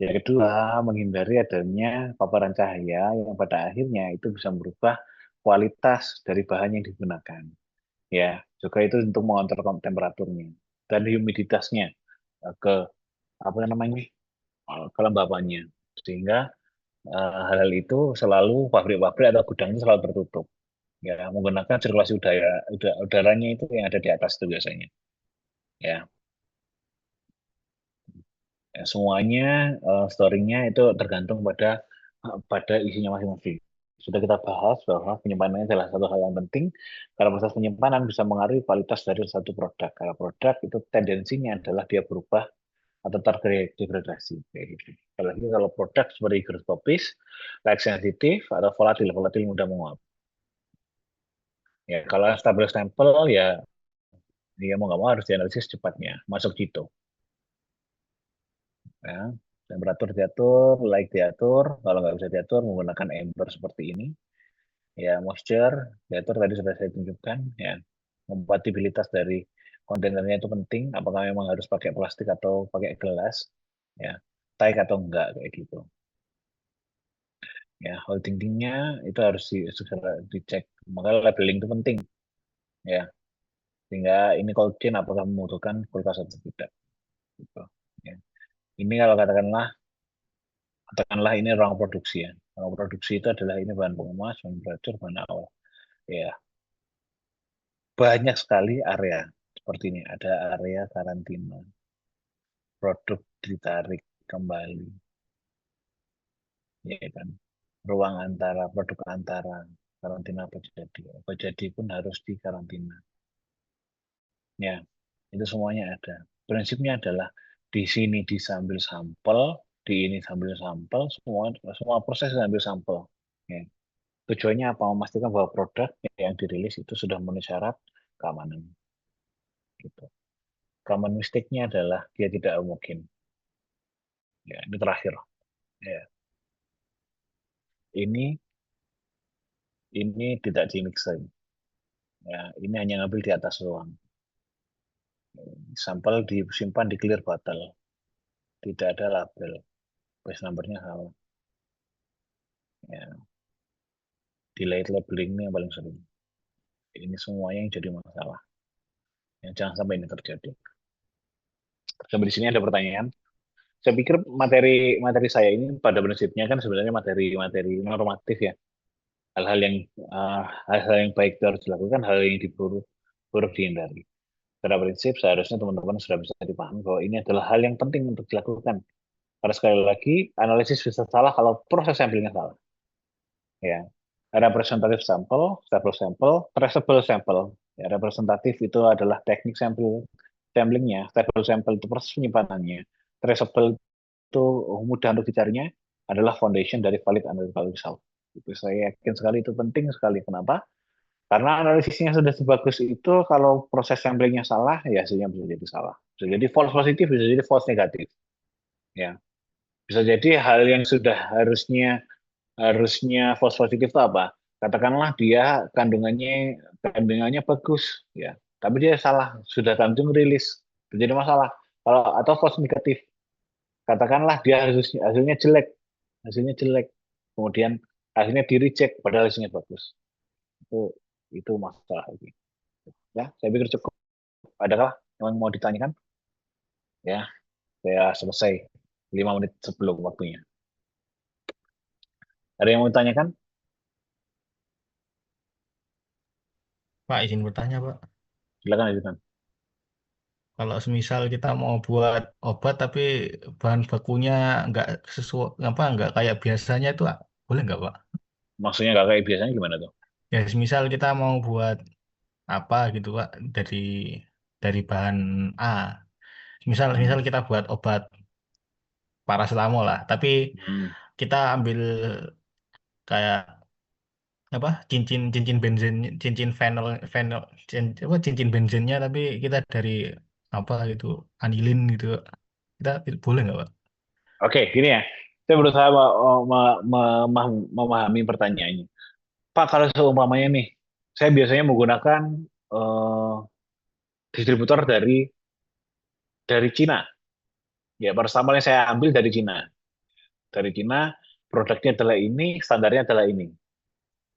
Speaker 1: Yang kedua, menghindari adanya paparan cahaya yang pada akhirnya itu bisa merubah kualitas dari bahan yang digunakan. Ya, juga itu untuk mengontrol temperaturnya dan humiditasnya ke apa namanya kelembabannya, sehingga hal-hal itu selalu pabrik-pabrik atau gudangnya selalu tertutup. Ya, menggunakan sirkulasi udaranya itu yang ada di atas itu biasanya. Ya, ya semuanya story-nya itu tergantung pada isinya masing-masing. Sudah kita bahas bahwa penyimpanan adalah satu hal yang penting karena proses penyimpanan bisa mengaruhi kualitas dari satu produk. Kalau produk itu tendensinya adalah dia berubah atau terdegradasi kayak gitu. Apalagi kalau produk seperti higroscopis, light sensitif atau volatil mudah menguap. Ya, kalau stabil stempel ya dia mau nggak mau harus dianalisis cepatnya, masuk gitu. Ya, temperatur diatur, light diatur, kalau nggak bisa diatur menggunakan ember seperti ini. Ya, moisture diatur tadi sudah saya tunjukkan. Ya, kompatibilitas dari kontainernya itu penting. Apakah memang harus pakai plastik atau pakai gelas? Ya, tight atau enggak kayak gitu. Ya, holdingnya itu harus segera dicek. Maka labeling itu penting. Ya, sehingga ini cold chain apakah membutuhkan kulkas atau tidak. Gitu. Ya. Ini kalau katakanlah ini ruang produksi ya. Ruang produksi itu adalah ini bahan pengemas, bahan pelacur, bahan awal. Ya, banyak sekali area seperti ini. Ada area karantina, produk ditarik kembali, ya kan. Ruang antara, produk antara, karantina apa jadi pun harus dikarantina. Ya, itu semuanya ada. Prinsipnya adalah di sini disambil sampel, di ini sambil sampel, semua proses sambil sampel. Ya. Tujuannya apa? Memastikan bahwa produk yang dirilis itu sudah memenuhi syarat keamanan. gitu. Common mistake-nya adalah dia tidak homogen. Ya, ini terakhir. Ya. Ini tidak dimixing. Ya, ini hanya ngambil di atas ruang. Sampel disimpan di clear bottle. Tidak ada label. Batch number-nya salah. Ya. Delayed labeling ini yang paling sering. Ini semuanya yang jadi masalah. Ya, jangan sampai ini terjadi. Sampai di sini ada pertanyaan. Saya pikir materi saya ini pada prinsipnya kan sebenarnya materi normatif ya. Hal-hal yang baik itu harus dilakukan, hal yang buruk dihindari. Pada prinsip seharusnya teman-teman sudah bisa dipahami bahwa ini adalah hal yang penting untuk dilakukan. Karena sekali lagi analisis bisa salah kalau proses sampelnya salah. Ya, representative sample, stable sample, traceable sample. Ya, representatif itu adalah teknik samplingnya, stable sample itu proses penyimpanannya, traceable itu mudah untuk dicarinya, adalah foundation dari valid analytical result. Itu saya yakin sekali itu penting sekali. Kenapa? Karena analisisnya sudah sebagus itu, kalau proses samplingnya salah, ya hasilnya bisa jadi salah. Bisa jadi false positif, bisa jadi false negatif. Ya, bisa jadi hal yang sudah harusnya false positif itu apa? Katakanlah dia kandungannya bagus, ya, tapi dia salah, sudah tanjung rilis, terjadi masalah. Atau false negatif, katakanlah dia hasilnya jelek, kemudian hasilnya di reject padahal hasilnya bagus. Itu masalah lagi. Ya, saya pikir cukup. Adakah yang mau ditanyakan? Ya, saya selesai 5 menit sebelum waktunya. Ada yang mau ditanyakan?
Speaker 7: Pak, izin bertanya, Pak.
Speaker 1: Silakan lanjutkan.
Speaker 7: Kalau semisal kita mau buat obat tapi bahan bakunya nggak sesuai nggak kayak biasanya itu boleh nggak, Pak?
Speaker 1: Maksudnya nggak kayak biasanya gimana tuh?
Speaker 7: Ya, semisal kita mau buat apa gitu, Pak, dari bahan A. Misal kita buat obat paracetamol lah, tapi kita ambil kayak apa cincin bensin, cincin cincin bensinnya, tapi kita dari apa gitu anilin gitu, kita boleh nggak, Pak?
Speaker 1: Oke, gini ya. Saya berusaha memahami pertanyaannya. Pak, kalau seumpamanya nih, saya biasanya menggunakan distributor dari Cina. Ya, paracetamol yang saya ambil dari Cina. Dari Cina, produknya adalah ini, standarnya adalah ini.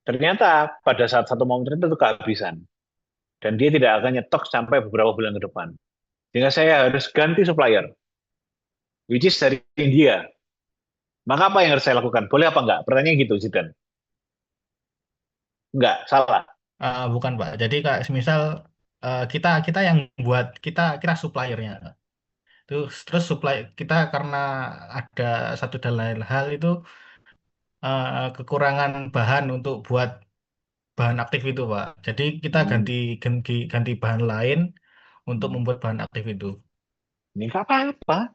Speaker 1: Ternyata pada saat satu momen tertentu itu kehabisan. Dan dia tidak akan nyetok sampai beberapa bulan ke depan. Sehingga saya harus ganti supplier, which is dari India. Maka apa yang harus saya lakukan? Boleh apa enggak? Pertanyaan gitu, Zidan. Enggak, salah.
Speaker 7: Bukan, Pak. Jadi kayak semisal kita yang buat, kita suppliernya. Terus supply kita karena ada satu dan lain hal itu kekurangan bahan untuk buat bahan aktif itu, Pak. Jadi kita ganti bahan lain untuk membuat bahan aktif itu.
Speaker 1: Ini nggak apa-apa.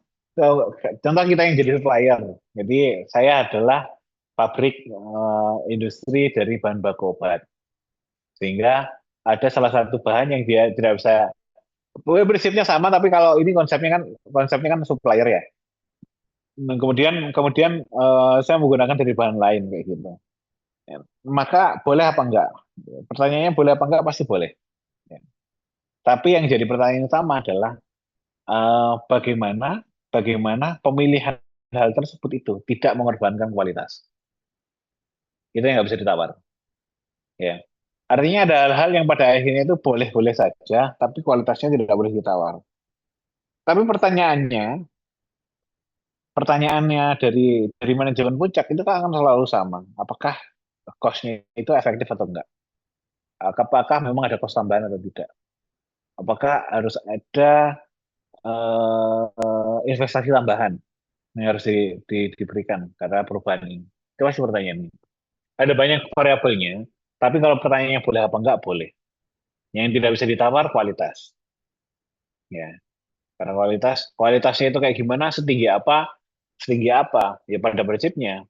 Speaker 1: Contoh kita yang jadi supplier. Jadi saya adalah pabrik industri dari bahan baku obat. Sehingga ada salah satu bahan yang dia tidak bisa, prinsipnya sama, tapi kalau ini konsepnya kan supplier ya. Nah, kemudian saya menggunakan dari bahan lain kayak gitu. Ya, maka boleh apa enggak? Pertanyaannya boleh apa enggak, pasti boleh. Ya. Tapi yang jadi pertanyaan utama adalah bagaimana pemilihan hal tersebut itu tidak mengorbankan kualitas. Itu yang nggak bisa ditawar. Ya. Artinya ada hal-hal yang pada akhirnya itu boleh-boleh saja, tapi kualitasnya tidak boleh ditawar. Tapi pertanyaannya dari manajemen puncak itu kan akan selalu sama. Apakah cost-nya itu efektif atau enggak? Apakah memang ada cost tambahan atau tidak? Apakah harus ada investasi tambahan yang harus diberikan karena perubahan ini? Itu masih pertanyaan ini. Ada banyak variabelnya, tapi kalau pertanyaannya boleh apa enggak, boleh. Yang tidak bisa ditawar kualitas. Ya, karena kualitasnya itu kayak gimana, setinggi apa? Ya pada prinsipnya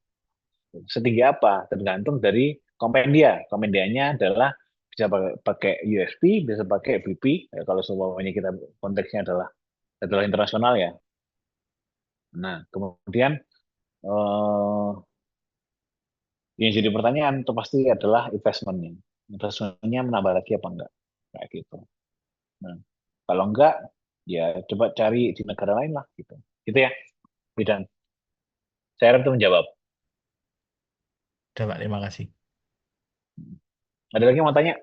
Speaker 1: setinggi apa tergantung dari kompendia. Kompendianya adalah bisa pakai USB, bisa pakai BP. Ya, kalau semuanya kita konteksnya adalah internasional ya. Nah, kemudian yang jadi pertanyaan itu pasti adalah investmentnya. Investmentnya menambah lagi apa enggak? Kayak gitu. Nah, kalau enggak, ya coba cari di negara lain lah gitu. Gitu ya, Bidan. Saya harap itu menjawab.
Speaker 7: Udah, Pak, terima kasih.
Speaker 1: Ada lagi yang mau tanya?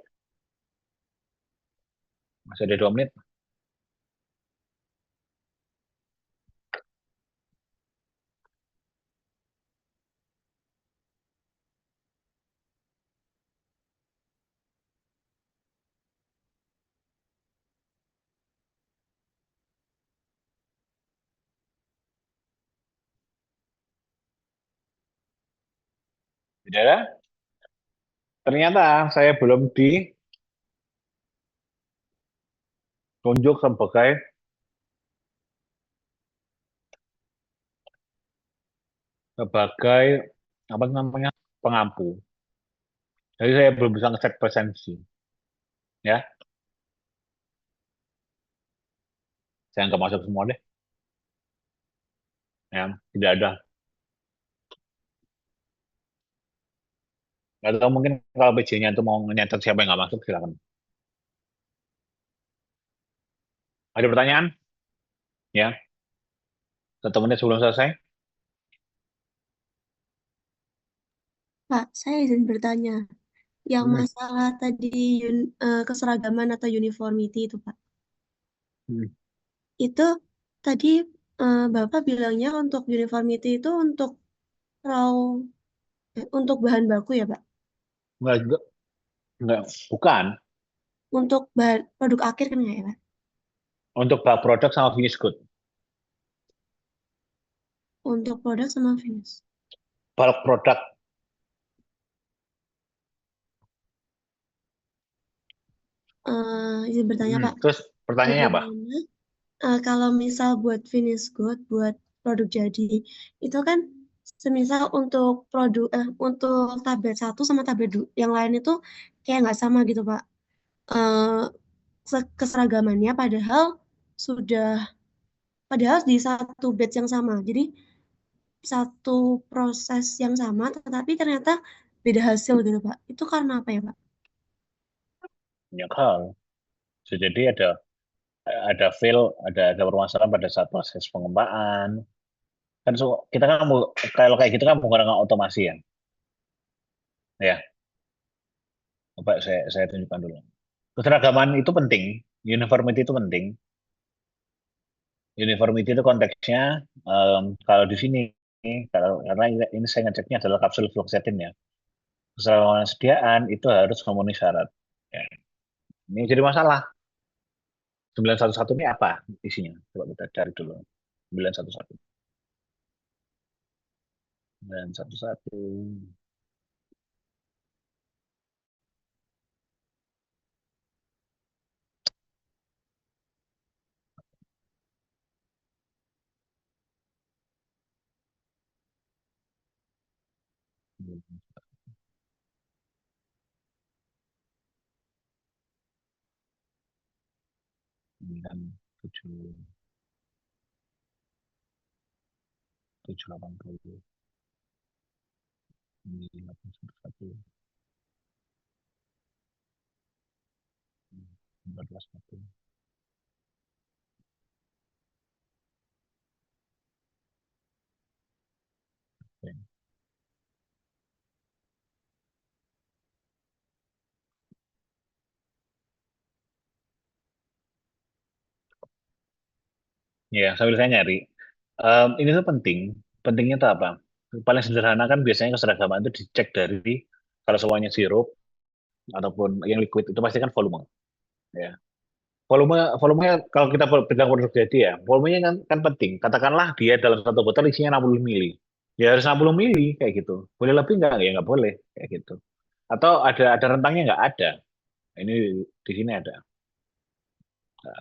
Speaker 1: Masih ada 2 menit. Tidak ada? Ternyata saya belum ditunjuk sebagai apa namanya pengampu. Jadi saya belum bisa ngecek presensi. Ya, saya nggak masuk semua deh. Ya, tidak ada. Atau mungkin kalau PJ-nya itu mau nyatet siapa yang nggak masuk, silakan. Ada pertanyaan? Ya, 1 menit sebelum selesai.
Speaker 2: Pak, saya izin bertanya. Yang
Speaker 1: Hmm.
Speaker 2: masalah tadi keseragaman atau uniformity itu, Pak.
Speaker 1: Hmm.
Speaker 2: Itu tadi Bapak bilangnya untuk uniformity itu untuk raw untuk bahan baku ya, Pak?
Speaker 1: Enggak, bukan.
Speaker 2: Untuk bahan produk akhir kan nggak ya, Pak?
Speaker 1: Untuk produk sama finish good.
Speaker 2: Untuk produk sama finish.
Speaker 1: Bulk produk.
Speaker 2: Izin bertanya, Pak.
Speaker 1: Terus pertanyaannya apa?
Speaker 2: Bagaimana kalau misal buat finish good, buat produk jadi, itu kan semisal untuk untuk tablet 1 sama tablet yang lain itu kayak nggak sama gitu, Pak. Keseragamannya padahal di satu batch yang sama. Jadi satu proses yang sama, tetapi ternyata beda hasil gitu, Pak. Itu karena apa ya, Pak?
Speaker 1: Banyak hal. Jadi ada fail, ada permasalahan pada saat proses pengembaan. Kan kita kan kalau kayak gitu kan menggunakan otomasi ya. Ya, coba saya tunjukkan dulu. Keseragaman itu penting, uniformity itu penting. Uniformity itu konteksnya kalau di sini karena ini saya ngeceknya adalah kapsul fluoxetine ya. Keseragaman sediaan itu harus memenuhi syarat. Ya. Ini jadi masalah. 911 ini apa isinya? Coba kita cari dulu. 911. 911. Dan 780 ini 811 1440. Oke. Ya, sambil saya nyari. Ini tuh penting. Pentingnya tuh apa? Paling sederhana kan biasanya keseragaman itu dicek dari kalau semuanya sirup ataupun yang liquid itu pasti kan volume. Ya. Volumenya kalau kita bilang produk jadi ya, volumenya kan penting. Katakanlah dia dalam satu botol isinya 60 mili. Ya harus 60 mili kayak gitu. Boleh lebih nggak? Ya nggak boleh kayak gitu. Atau ada rentangnya nggak ada. Ini di sini ada. Nah,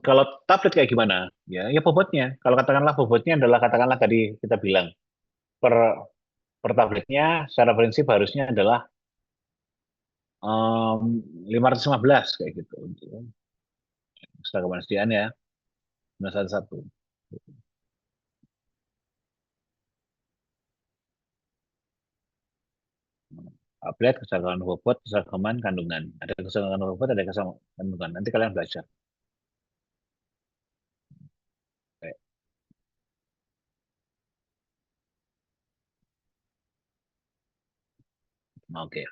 Speaker 1: kalau tablet kayak gimana? Ya bobotnya. Kalau katakanlah bobotnya adalah katakanlah tadi kita bilang per per tabletnya secara prinsip harusnya adalah 515 kayak gitu. Keseragaman SDN ya, 111. Update keseragaman bobot, keseragaman kandungan. Ada keseragaman bobot, ada keseragaman kandungan. Nanti kalian belajar. Oke.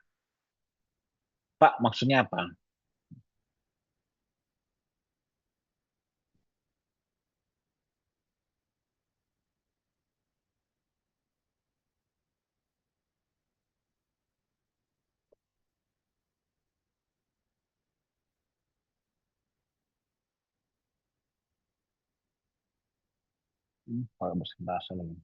Speaker 1: Pak, maksudnya apa? Kalau persentase lagi.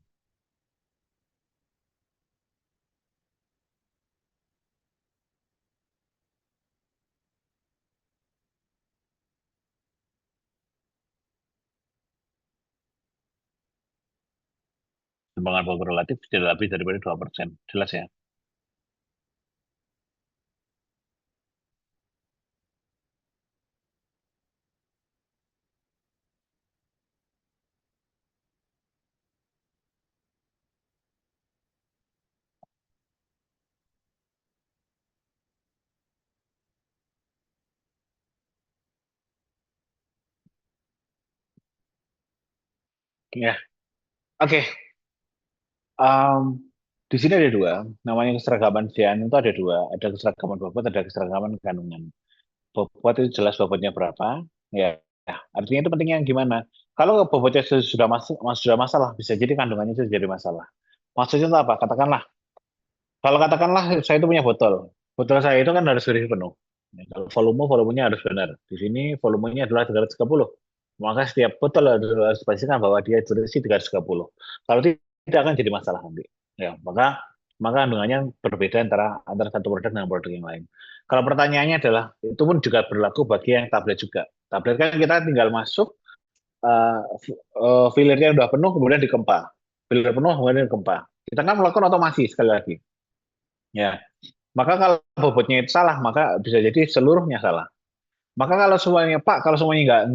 Speaker 1: Timbangan bobot relatif tidak lebih daripada 2%. Jelas ya? Ya. Oke. Di sini ada dua. Namanya keseragaman SDN itu ada dua. Ada keseragaman bobot, ada keseragaman kandungan. Bobot itu jelas bobotnya berapa. Ya. Artinya itu pentingnya gimana? Kalau bobotnya sudah sudah masalah, bisa jadi kandungannya itu jadi masalah. Maksudnya itu apa? Kalau katakanlah saya itu punya botol. Botol saya itu kan harus berisi penuh. Ya, kalau volumenya harus benar. Di sini volumenya adalah 330. Maka setiap botol harus dipastikan bahwa dia berisi 330. Kalau tidak akan jadi masalah nanti. Ya, maka kandungannya berbeda antara satu produk dengan produk yang lain. Kalau pertanyaannya adalah itu pun juga berlaku bagi yang tablet juga. Tablet kan kita tinggal masuk fillernya udah penuh kemudian dikempa. Filler penuh kemudian dikempa. Kita kan melakukan otomasi sekali lagi. Ya, maka kalau bobotnya itu salah, maka bisa jadi seluruhnya salah. Maka kalau semuanya Pak, kalau semuanya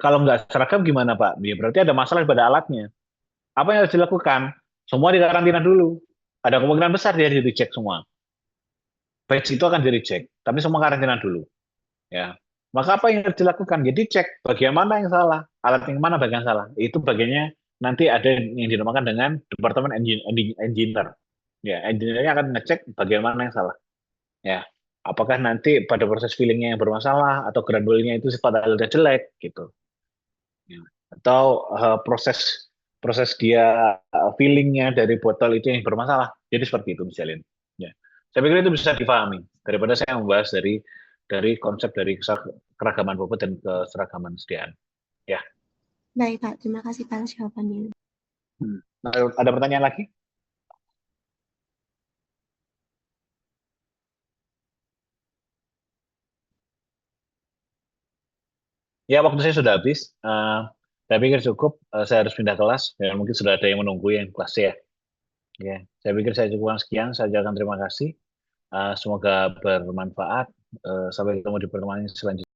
Speaker 1: kalau nggak seragam gimana Pak? Ya berarti ada masalah pada alatnya. Apa yang harus dilakukan? Semua dikarantina dulu. Ada kemungkinan besar dia dicek semua. Batch itu akan dicek, tapi semua karantina dulu. Ya. Maka apa yang harus dilakukan? Jadi cek bagian mana yang salah, alat yang mana bagian salah. Itu bagiannya nanti ada yang dinamakan dengan departemen engineer. Ya, engineer-nya akan ngecek bagian mana yang salah. Ya, apakah nanti pada proses fillingnya yang bermasalah atau granulnya itu sifat alatnya jelek gitu. Ya. Atau proses dia fillingnya dari botol itu yang bermasalah. Jadi seperti itu misalnya. Ya. Saya pikir itu bisa dipahami daripada saya membahas dari konsep dari keragaman bobot dan keseragaman SDN. Ya.
Speaker 2: Baik, Pak. Terima kasih atas jawabannya.
Speaker 1: Ada pertanyaan lagi? Ya, waktu saya sudah habis. Saya pikir cukup. Saya harus pindah kelas. Ya, mungkin sudah ada yang menunggu yang kelas ya. Ya, saya pikir saya cukupkan sekian. Saya ucapkan terima kasih. Semoga bermanfaat. Sampai ketemu di pertemuan selanjutnya.